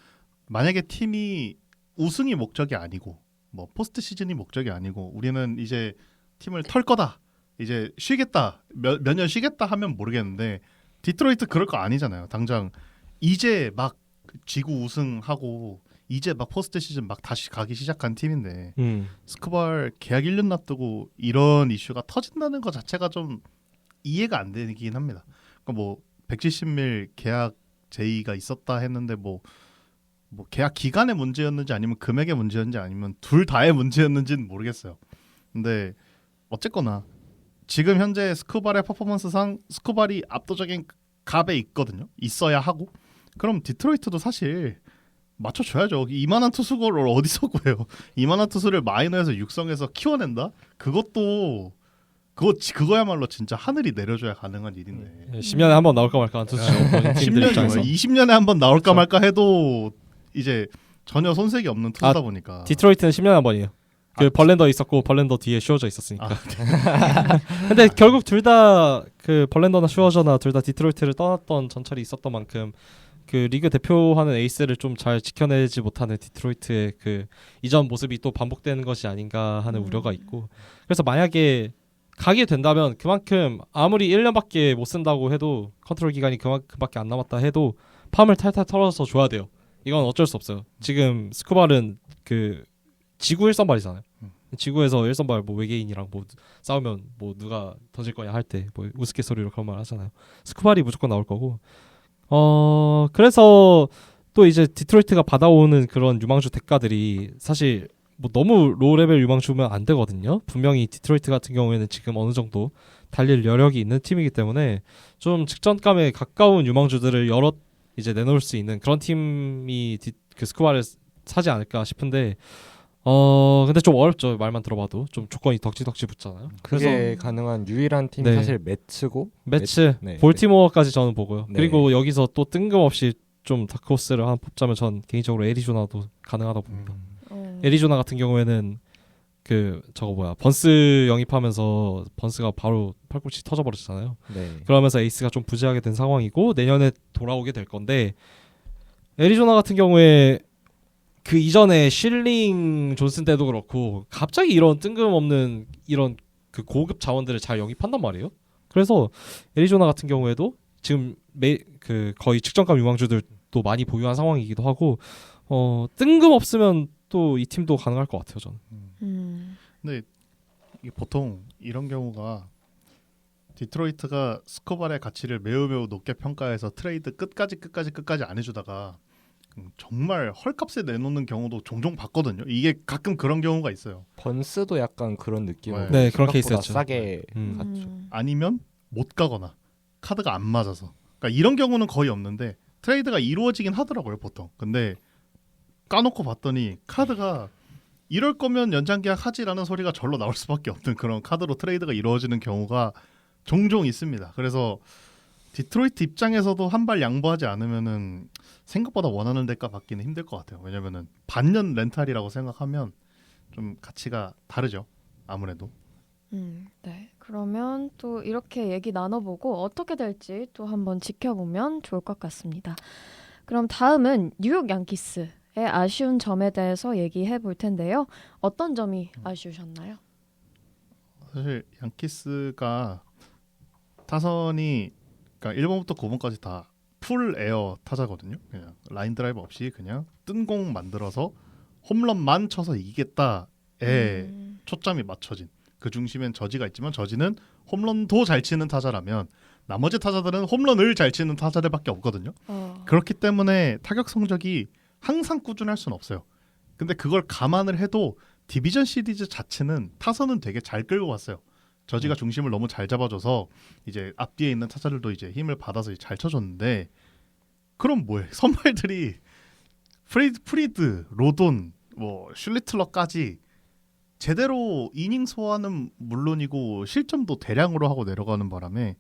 만약에 팀이 우승이 목적이 아니고 뭐 포스트 시즌이 목적이 아니고 우리는 이제 팀을 털 거다 이제 쉬겠다 몇 년 쉬겠다 하면 모르겠는데 디트로이트 그럴 거 아니잖아요. 당장 이제 막 지구 우승하고 이제 막 포스트 시즌 막 다시 가기 시작한 팀인데 스쿠발 계약 1년 납두고 이런 이슈가 터진다는 것 자체가 좀 이해가 안 되긴 합니다. 그러니까 뭐 170밀 계약 제의가 있었다 했는데 뭐 계약 기간의 문제였는지 아니면 금액의 문제였는지 아니면 둘 다의 문제였는지는 모르겠어요. 근데 어쨌거나 지금 현재 스쿠발의 퍼포먼스상 스쿠발이 압도적인 값에 있거든요. 있어야 하고 그럼 디트로이트도 사실 맞춰줘야죠. 이만한 투수를 어디서 구해요. 이만한 투수를 마이너에서 육성해서 키워낸다? 그거야말로 진짜 하늘이 내려줘야 가능한 일인데 10년에 한 번 나올까 말까 한 투수죠. 10년이면 20년에 한 번 나올까 말까 해도 이제 전혀 손색이 없는 투수다 보니까 디트로이트는 10년에 한 번이에요. 그 벌랜더 있었고 벌랜더 뒤에 슈어저 있었으니까. 근데 결국 둘 다 그 벌랜더나 슈어저나 둘 다 디트로이트를 떠났던 전철이 있었던 만큼 그 리그 대표하는 에이스를 좀 잘 지켜내지 못하는 디트로이트의 그 이전 모습이 또 반복되는 것이 아닌가 하는 우려가 있고 그래서 만약에 가게 된다면 그만큼 아무리 1년밖에 못 쓴다고 해도 컨트롤 기간이 그만큼밖에 안 남았다 해도 팜을 탈탈 털어서 줘야 돼요. 이건 어쩔 수 없어요. 지금 스쿠발은 그 지구 1선발이잖아요. 지구에서 1선발 뭐 외계인이랑 뭐 싸우면 뭐 누가 던질 거냐 할 때 뭐 우스갯소리로 그런 말 하잖아요. 스쿠발이 무조건 나올 거고. 그래서 또 이제 디트로이트가 받아오는 그런 유망주 대가들이 사실 뭐 너무 로우 레벨 유망주면 안 되거든요. 분명히 디트로이트 같은 경우에는 지금 어느 정도 달릴 여력이 있는 팀이기 때문에 좀 직전감에 가까운 유망주들을 여러 이제 내놓을 수 있는 그런 팀이 그 스쿠바를 사지 않을까 싶은데 근데 좀 어렵죠. 말만 들어봐도 좀 조건이 덕지덕지 붙잖아요. 그게 가능한 유일한 팀이 네. 사실 매츠고 매츠 볼티모어까지 저는 보고요. 네. 그리고 여기서 또 뜬금없이 좀 다크호스를 한 뽑자면 전 개인적으로 애리조나도 가능하다고 봅니다. 애리조나 같은 경우에는 그 저거 뭐야 번스 영입하면서 번스가 바로 팔꿈치 터져버렸잖아요. 네. 그러면서 에이스가 좀 부재하게 된 상황이고 내년에 돌아오게 될 건데 애리조나 같은 경우에 그 이전에 실링 존슨 때도 그렇고 갑자기 이런 뜬금없는 이런 그 고급 자원들을 잘 영입한단 말이에요. 그래서 애리조나 같은 경우에도 지금 그 거의 측정감 유망주들도 많이 보유한 상황이기도 하고 뜬금없으면 또 이 팀도 가능할 것 같아요 저는. 근데 이게 보통 이런 경우가 디트로이트가 스코발의 가치를 매우 높게 평가해서 트레이드 끝까지 안 해주다가 정말 헐값에 내놓는 경우도 종종 봤거든요. 이게 가끔 그런 경우가 있어요. 번스도 약간 그런 느낌으로 네, 그런 생각보다 케이스였죠. 싸게 갔죠. 아니면 못 가거나 카드가 안 맞아서. 그러니까 이런 경우는 거의 없는데 트레이드가 이루어지긴 하더라고요 보통. 근데 까놓고 봤더니 카드가 이럴 거면 연장 계약하지라는 소리가 절로 나올 수밖에 없는 그런 카드로 트레이드가 이루어지는 경우가 종종 있습니다. 그래서 디트로이트 입장에서도 한 발 양보하지 않으면은 생각보다 원하는 대가 받기는 힘들 것 같아요. 왜냐면은 반년 렌탈이라고 생각하면 좀 가치가 다르죠. 아무래도. 네. 그러면 또 이렇게 얘기 나눠보고 어떻게 될지 또 한번 지켜보면 좋을 것 같습니다. 그럼 다음은 뉴욕 양키스의 아쉬운 점에 대해서 얘기해 볼 텐데요. 어떤 점이 아쉬우셨나요? 사실 양키스가 타선이 그러니까 1번부터 9번까지 다 풀 에어 타자거든요. 그냥 라인 드라이브 없이 그냥 뜬 공 만들어서 홈런만 쳐서 이기겠다에 초점이 맞춰진. 그 중심엔 저지가 있지만 저지는 홈런도 잘 치는 타자라면 나머지 타자들은 홈런을 잘 치는 타자들밖에 없거든요. 그렇기 때문에 타격 성적이 항상 꾸준할 수는 없어요. 근데 그걸 감안을 해도 디비전 시리즈 자체는 타선은 되게 잘 끌고 왔어요. 저지가 중심을 너무 잘 잡아줘서 이제 앞뒤에 있는 타자들도 이제 힘을 받아서 잘 쳐줬는데 그럼 뭐해? 선발들이 프리드, 로돈, 뭐 슐리틀러까지 제대로 이닝 소화는 물론이고 실점도 대량으로 하고 내려가는 바람에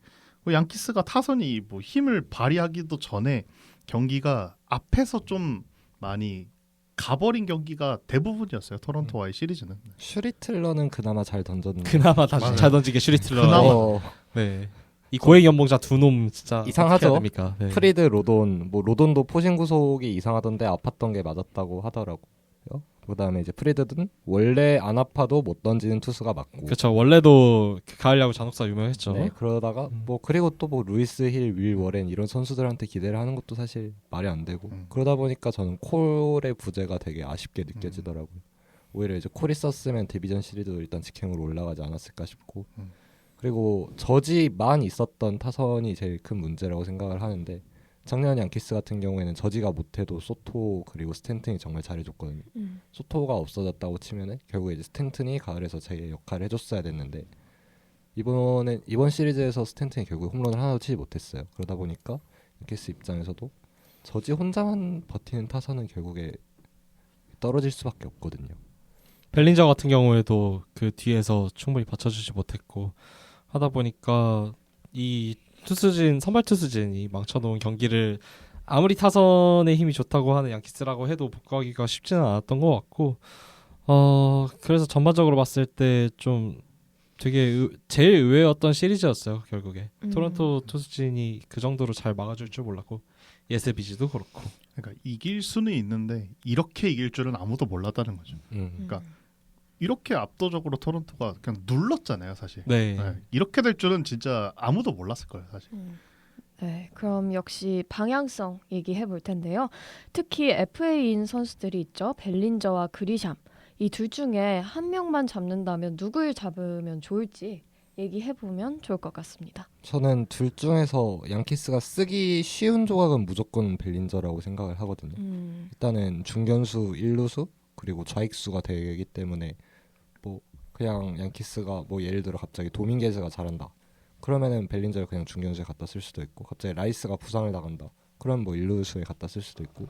양키스가 타선이 뭐 힘을 발휘하기도 전에 경기가 앞에서 좀 많이 가버린 경기가 대부분이었어요. 토론토와의 시리즈는. 슈리틀러는 그나마 잘 던졌는데 그나마 맞아요. 잘 던지게 슈리틀러. 그나마. 네. 이 고액 연봉자 두 놈 진짜 이상하죠? 어떻게 해야 됩니까? 네. 프리드, 로돈, 뭐 로돈도 포신 구속이 이상하던데 아팠던 게 맞았다고 하더라고요. 그다음에 이제 프리드는 원래 안 아파도 못 던지는 투수가 맞고. 그렇죠. 원래도 가을 야구 잔혹사 유명했죠. 네, 그러다가 뭐 그리고 또 뭐 루이스 힐, 윌 워렌 이런 선수들한테 기대를 하는 것도 사실 말이 안 되고 그러다 보니까 저는 콜의 부재가 되게 아쉽게 느껴지더라고요. 오히려 이제 콜이 썼으면 디비전 시리즈도 일단 직행으로 올라가지 않았을까 싶고 그리고 저지만 있었던 타선이 제일 큰 문제라고 생각을 하는데 작년 양키스 같은 경우에는 저지가 못해도 소토 그리고 스탠튼이 정말 잘해줬거든요. 소토가 없어졌다고 치면은 결국에 이제 스탠튼이 가을에서 제 역할을 해줬어야 됐는데 이번 시리즈에서 스탠튼이 결국 홈런을 하나도 치지 못했어요. 그러다 보니까 양키스 입장에서도 저지 혼자만 버티는 타선은 결국에 떨어질 수밖에 없거든요. 벨린저 같은 경우에도 그 뒤에서 충분히 받쳐주지 못했고 하다 보니까 이 선발 투수진이 망쳐놓은 경기를 아무리 타선의 힘이 좋다고 하는 양키스라고 해도 복구하기가 쉽지는 않았던 것 같고 그래서 전반적으로 봤을 때 좀 되게 제일 의외였던 시리즈였어요. 결국에 토론토 투수진이 그 정도로 잘 막아줄 줄 몰랐고 예스비지도 그렇고 그러니까 이길 수는 있는데 이렇게 이길 줄은 아무도 몰랐다는 거죠. 그러니까 이렇게 압도적으로 토론토가 그냥 눌렀잖아요, 사실. 네. 네. 이렇게 될 줄은 진짜 아무도 몰랐을 거예요, 사실. 네, 그럼 역시 방향성 얘기해 볼 텐데요. 특히 FA인 선수들이 있죠. 벨린저와 그리샴. 이 둘 중에 한 명만 잡는다면 누굴 잡으면 좋을지 얘기해 보면 좋을 것 같습니다. 저는 둘 중에서 양키스가 쓰기 쉬운 조각은 무조건 벨린저라고 생각을 하거든요. 일단은 중견수, 1루수 그리고 좌익수가 되기 때문에 뭐 그냥 양키스가 뭐 예를 들어 갑자기 도밍게즈가 잘한다. 그러면은 벨린저를 그냥 중견수에 갖다 쓸 수도 있고 갑자기 라이스가 부상을 당한다. 그럼 뭐 1루수에 갖다 쓸 수도 있고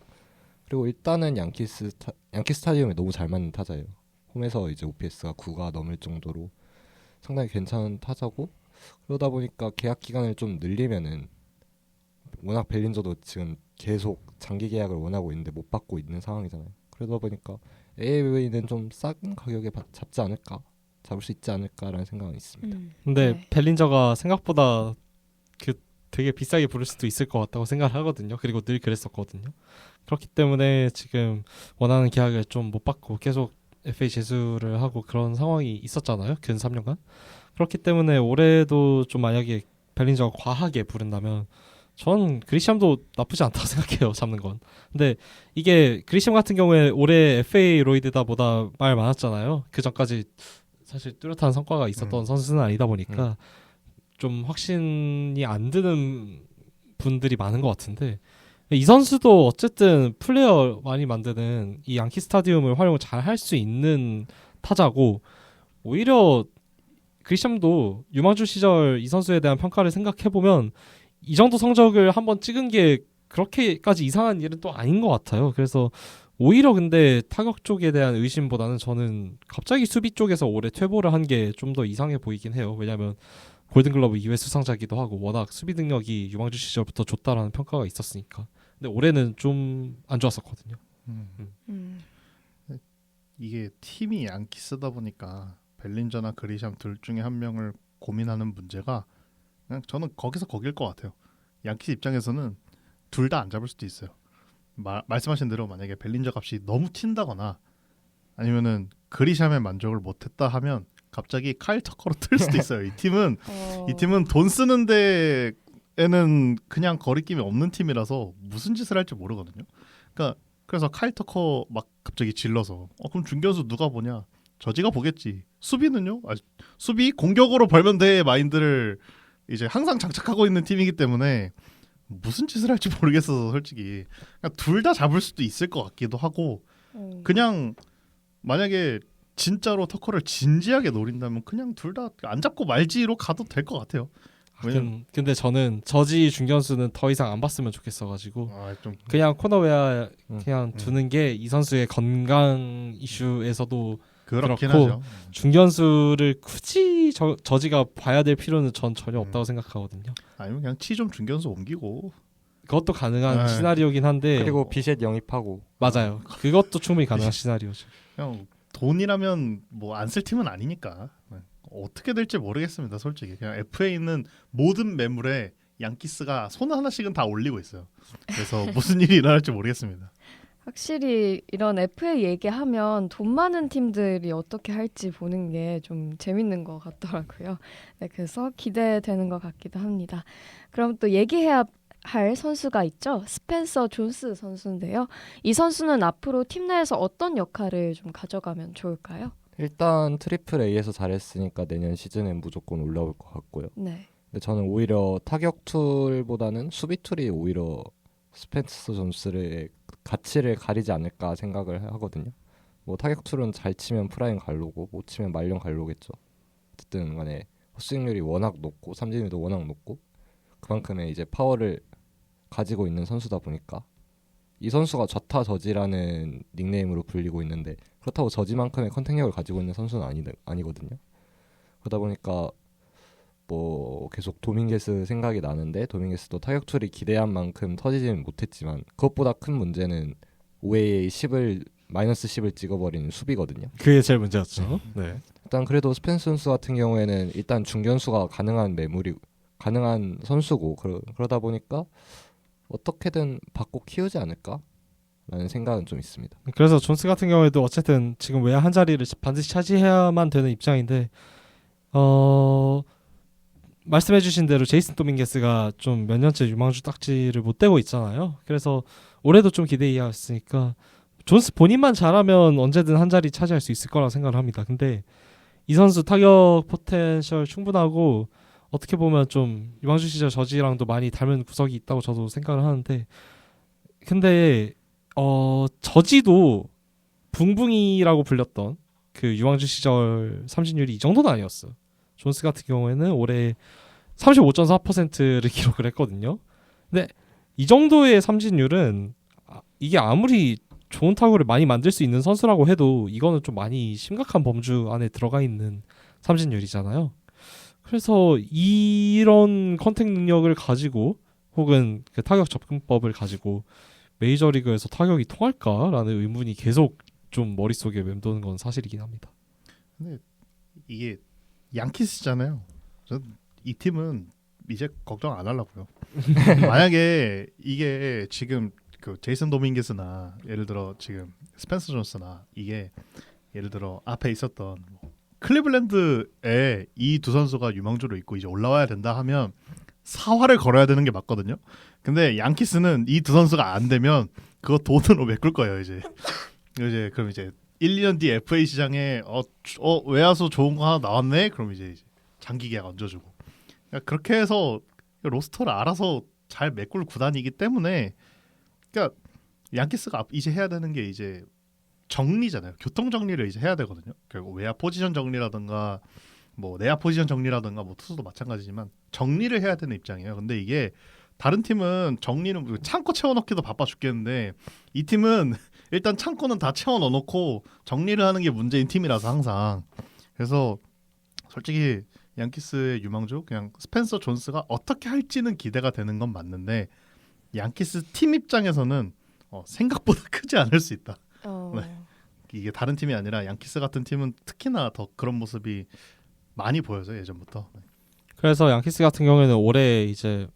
그리고 일단은 양키 스타디움에 너무 잘 맞는 타자예요. 홈에서 이제 OPS가 9가 넘을 정도로 상당히 괜찮은 타자고 그러다 보니까 계약 기간을 좀 늘리면은 워낙 벨린저도 지금 계속 장기 계약을 원하고 있는데 못 받고 있는 상황이잖아요. 그러다 보니까 AAV는 좀 싼 가격에 잡지 않을까, 잡을 수 있지 않을까라는 생각은 있습니다. 근데 네. 벨린저가 생각보다 그 되게 비싸게 부를 수도 있을 것 같다고 생각을 하거든요. 그리고 늘 그랬었거든요. 그렇기 때문에 지금 원하는 계약을 좀 못 받고 계속 FA 재수를 하고 그런 상황이 있었잖아요. 근 3년간. 그렇기 때문에 올해도 좀 만약에 벨린저가 과하게 부른다면 전 그리샴도 나쁘지 않다고 생각해요. 잡는 건. 근데 이게 그리샴 같은 경우에 올해 FA 로이드다 보다 말 많았잖아요. 그 전까지 사실 뚜렷한 성과가 있었던 선수는 아니다 보니까 좀 확신이 안 드는 분들이 많은 것 같은데 이 선수도 어쨌든 플레이어 많이 만드는 이 양키 스타디움을 활용을 잘 할 수 있는 타자고 오히려 그리샴도 유망주 시절 이 선수에 대한 평가를 생각해보면 이 정도 성적을 한번 찍은 게 그렇게까지 이상한 일은 또 아닌 것 같아요. 그래서 오히려 근데 타격 쪽에 대한 의심보다는 저는 갑자기 수비 쪽에서 올해 퇴보를 한 게 좀 더 이상해 보이긴 해요. 왜냐하면 골든글러브 2회 수상자기도 하고 워낙 수비 능력이 유망주 시절부터 좋다라는 평가가 있었으니까. 근데 올해는 좀 안 좋았었거든요. 이게 팀이 양키스다 보니까 벨린저나 그리샴 둘 중에 한 명을 고민하는 문제가 그냥 저는 거기서 거길 것 같아요. 양키스 입장에서는 둘 다 안 잡을 수도 있어요. 말씀하신 대로 만약에 벨린저 값이 너무 튄다거나 아니면은 그리샴의 만족을 못했다 하면 갑자기 카일 터커로 틀 수도 있어요. 이 팀은 돈 쓰는 데에는 그냥 거리낌이 없는 팀이라서 무슨 짓을 할지 모르거든요. 그러니까 그래서 카일 터커 막 갑자기 질러서 그럼 중견수 누가 보냐? 저지가 보겠지. 수비는요? 수비 공격으로 벌면 돼 마인드를 이제 항상 장착하고 있는 팀이기 때문에 무슨 짓을 할지 모르겠어서 솔직히 둘 다 잡을 수도 있을 것 같기도 하고 그냥 만약에 진짜로 터커를 진지하게 노린다면 그냥 둘 다 안 잡고 말지로 가도 될 것 같아요. 근데 저는 저지 중견수는 더 이상 안 봤으면 좋겠어가지고 그냥 코너웨어 그냥 두는 게 이 선수의 건강 이슈에서도 그렇긴 그렇고 하죠. 중견수를 굳이 저지가 봐야 될 필요는 전 전혀 없다고 생각하거든요. 아니면 그냥 치 좀 중견수 옮기고 그것도 가능한 시나리오긴 한데 그리고 비셋 영입하고 맞아요. 그것도 충분히 가능한 시나리오죠. 그냥 돈이라면 뭐 안 쓸 팀은 아니니까 어떻게 될지 모르겠습니다. 솔직히 그냥 FA에 있는 모든 매물에 양키스가 손 하나씩은 다 올리고 있어요. 그래서 무슨 일이 일어날지 모르겠습니다. 확실히 이런 FA 얘기하면 돈 많은 팀들이 어떻게 할지 보는 게 좀 재밌는 것 같더라고요. 네, 그래서 기대되는 것 같기도 합니다. 그럼 또 얘기해야 할 선수가 있죠. 스펜서 존스 선수인데요. 이 선수는 앞으로 팀 내에서 어떤 역할을 좀 가져가면 좋을까요? 일단 트리플 A에서 잘했으니까 내년 시즌엔 무조건 올라올 것 같고요. 네. 근데 저는 오히려 타격 툴보다는 수비 툴이 오히려 스펜서 존스의 가치를 가리지 않을까 생각을 하거든요. 뭐 타격 툴은 잘 치면 프라임 갈로고 못 치면 말년 갈로겠죠. 어쨌든 간에 헛스윙률이 워낙 높고 삼진율도 워낙 높고 그만큼의 이제 파워를 가지고 있는 선수다 보니까 이 선수가 저타 저지라는 닉네임으로 불리고 있는데 그렇다고 저지만큼의 컨택력을 가지고 있는 선수는 아니거든요. 그러다 보니까 뭐 계속 도밍게스 생각이 나는데 도밍게스도 타격 툴이 기대한 만큼 터지지는 못했지만 그것보다 큰 문제는 5회에 10을 마이너스 10을 찍어버리는 수비거든요. 그게 제일 문제였죠. 네. 일단 그래도 스펜스 선수 같은 경우에는 일단 중견수가 가능한 선수고 그러다 보니까 어떻게든 받고 키우지 않을까라는 생각은 좀 있습니다. 그래서 존스 같은 경우에도 어쨌든 지금 외야 한 자리를 반드시 차지해야만 되는 입장인데 말씀해주신 대로 제이슨 도밍게스가 좀 몇 년째 유망주 딱지를 못 떼고 있잖아요. 그래서 올해도 좀 기대 이하였으니까 존스 본인만 잘하면 언제든 한 자리 차지할 수 있을 거라고 생각을 합니다. 근데 이 선수 타격 포텐셜 충분하고 어떻게 보면 좀 유망주 시절 저지랑도 많이 닮은 구석이 있다고 저도 생각을 하는데, 근데 저지도 붕붕이라고 불렸던 그 유망주 시절 삼진율이 이 정도는 아니었어요. 존스 같은 경우에는 올해 35.4%를 기록을 했거든요. 근데 이 정도의 삼진율은 이게 아무리 좋은 타구를 많이 만들 수 있는 선수라고 해도 이거는 좀 많이 심각한 범주 안에 들어가 있는 삼진율이잖아요. 그래서 이런 컨택 능력을 가지고 혹은 그 타격 접근법을 가지고 메이저리그에서 타격이 통할까라는 의문이 계속 좀 머릿속에 맴도는 건 사실이긴 합니다. 근데 이게 양키스잖아요. 이 팀은 이제 걱정 안 하려고요. 만약에 이게 지금 그 제이슨 도밍게스나 예를 들어 지금 스펜서 존스나 이게 예를 들어 앞에 있었던 클리블랜드에 이 두 선수가 유망주로 있고 이제 올라와야 된다 하면 사활을 걸어야 되는 게 맞거든요. 근데 양키스는 이 두 선수가 안 되면 그거 돈으로 메꿀 거예요. 이제 그럼 이제 1, 2년 뒤 FA 시장에 외야수 좋은 거 하나 나왔네. 그럼 이제 장기 계약 얹어주고. 그러니까 그렇게 해서 로스터를 알아서 잘 메꿀 구단이기 때문에, 그러니까 양키스가 이제 해야 되는 게 이제 정리잖아요. 교통 정리를 이제 해야 되거든요. 결국 외야 포지션 정리라든가 뭐 내야 포지션 정리라든가 뭐 투수도 마찬가지지만 정리를 해야 되는 입장이에요. 근데 이게 다른 팀은 정리는 창고 채워넣기도 바빠 죽겠는데 이 팀은 일단 창고는 다 채워 넣어놓고 정리를 하는 게 문제인 팀이라서 항상. 그래서 솔직히 양키스의 유망주 그냥 스펜서 존스가 어떻게 할지는 기대가 되는 건 맞는데 양키스 팀 입장에서는 생각보다 크지 않을 수 있다. 네. 이게 다른 팀이 아니라 양키스 같은 팀은 특히나 더 그런 모습이 많이 보여서 예전부터. 그래서 양키스 같은 경우에는 올해 이제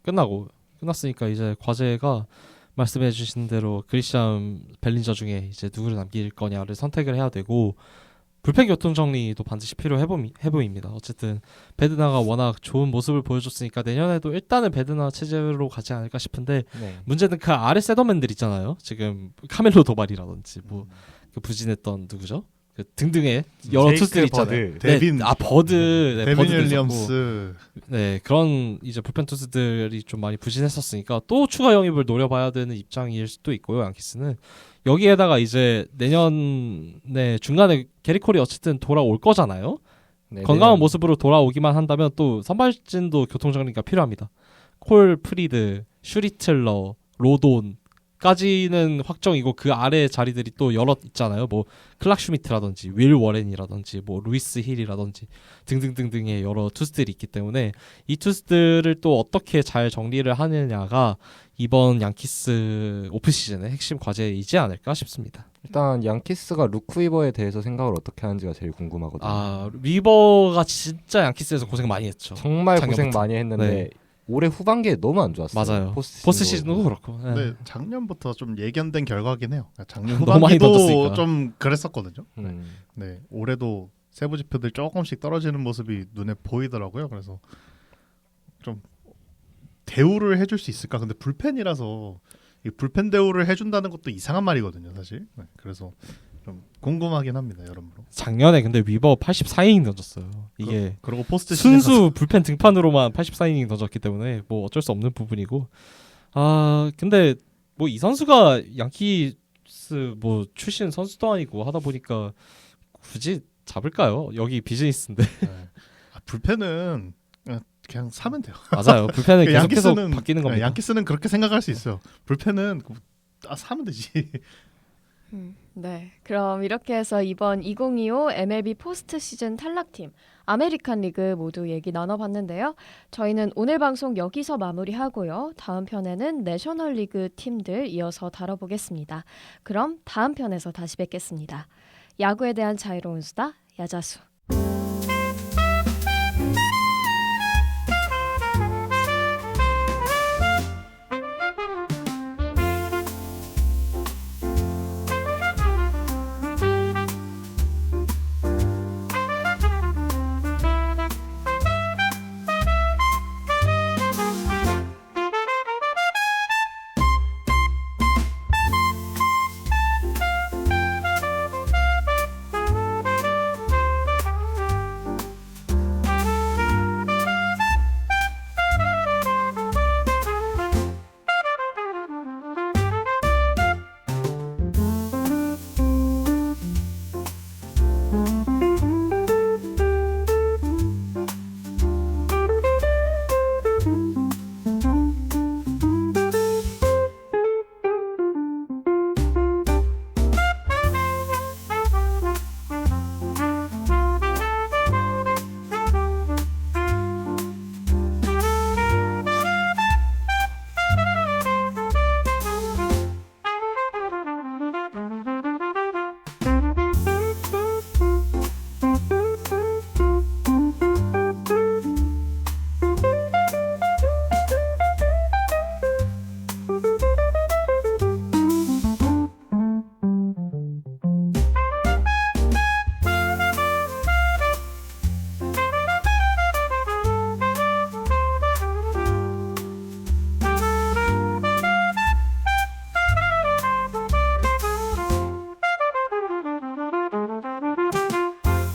끝났으니까 이제 과제가 말씀해 주신 대로 그리시안 벨린저 중에 이제 누구를 남길 거냐를 선택을 해야 되고, 불펜 교통 정리도 반드시 필요해 보입니다. 어쨌든 베드나가 워낙 좋은 모습을 보여줬으니까 내년에도 일단은 베드나 체제로 가지 않을까 싶은데, 네. 문제는 그 아래 세더맨들 있잖아요. 지금 카멜로 도발이라든지 뭐 그 부진했던 누구죠? 그 등등의 여러 투수들 있잖아요. 데빈, 버드, 데빈 윌리엄스, 네, 그런 이제 불펜 투수들이 좀 많이 부진했었으니까 또 추가 영입을 노려봐야 되는 입장일 수도 있고요. 양키스는 여기에다가 이제 내년에 중간에 게리 콜이 어쨌든 돌아올 거잖아요. 네, 건강한 모습으로 돌아오기만 한다면 또 선발진도 교통정리가 필요합니다. 콜, 프리드, 슈리틀러, 로돈 까지는 확정이고 그 아래 자리들이 또 여러 있잖아요. 뭐 클락 슈미트라든지 윌 워렌이라든지 뭐 루이스 힐이라든지 등등등등의 여러 투수들이 있기 때문에 이 투수들을 또 어떻게 잘 정리를 하느냐가 이번 양키스 오프시즌의 핵심 과제이지 않을까 싶습니다. 일단 양키스가 루크 위버에 대해서 생각을 어떻게 하는지가 제일 궁금하거든요. 아, 위버가 진짜 양키스에서 고생 많이 했죠. 정말 작년부터. 고생 많이 했는데 네. 올해 후반기에 너무 안 좋았어요. 맞아요. 포스트 시즌도 그렇고. 네. 근데 작년부터 좀 예견된 결과긴 해요. 작년 너무 많이 후반기도 던졌으니까. 좀 그랬었거든요. 음. 네, 올해도 세부 지표들 조금씩 떨어지는 모습이 눈에 보이더라고요. 그래서 좀 대우를 해줄 수 있을까? 근데 불펜이라서 이 불펜 대우를 해준다는 것도 이상한 말이거든요, 사실. 네, 그래서 좀 궁금하긴 합니다, 여러모로. 작년에 근데 위버 84이닝 던졌어요. 이게 그리고 포스트 순수 불펜 등판으로만 84이닝 던졌기 때문에 뭐 어쩔 수 없는 부분이고. 아, 근데 뭐 이 선수가 양키스 뭐 출신 선수도 아니고 하다 보니까 굳이 잡을까요? 여기 비즈니스인데. 네. 불펜은 그냥 사면 돼요. 맞아요. 불펜은 계속해서 양키스는 바뀌는 겁니다. 양키스는 그렇게 생각할 수 있어요. 불펜은 사면 되지. 네, 그럼 이렇게 해서 이번 2025 MLB 포스트 시즌 탈락팀 아메리칸 리그 모두 얘기 나눠봤는데요. 저희는 오늘 방송 여기서 마무리하고요. 다음 편에는 내셔널 리그 팀들 이어서 다뤄보겠습니다. 그럼 다음 편에서 다시 뵙겠습니다. 야구에 대한 자유로운 수다, 야자수.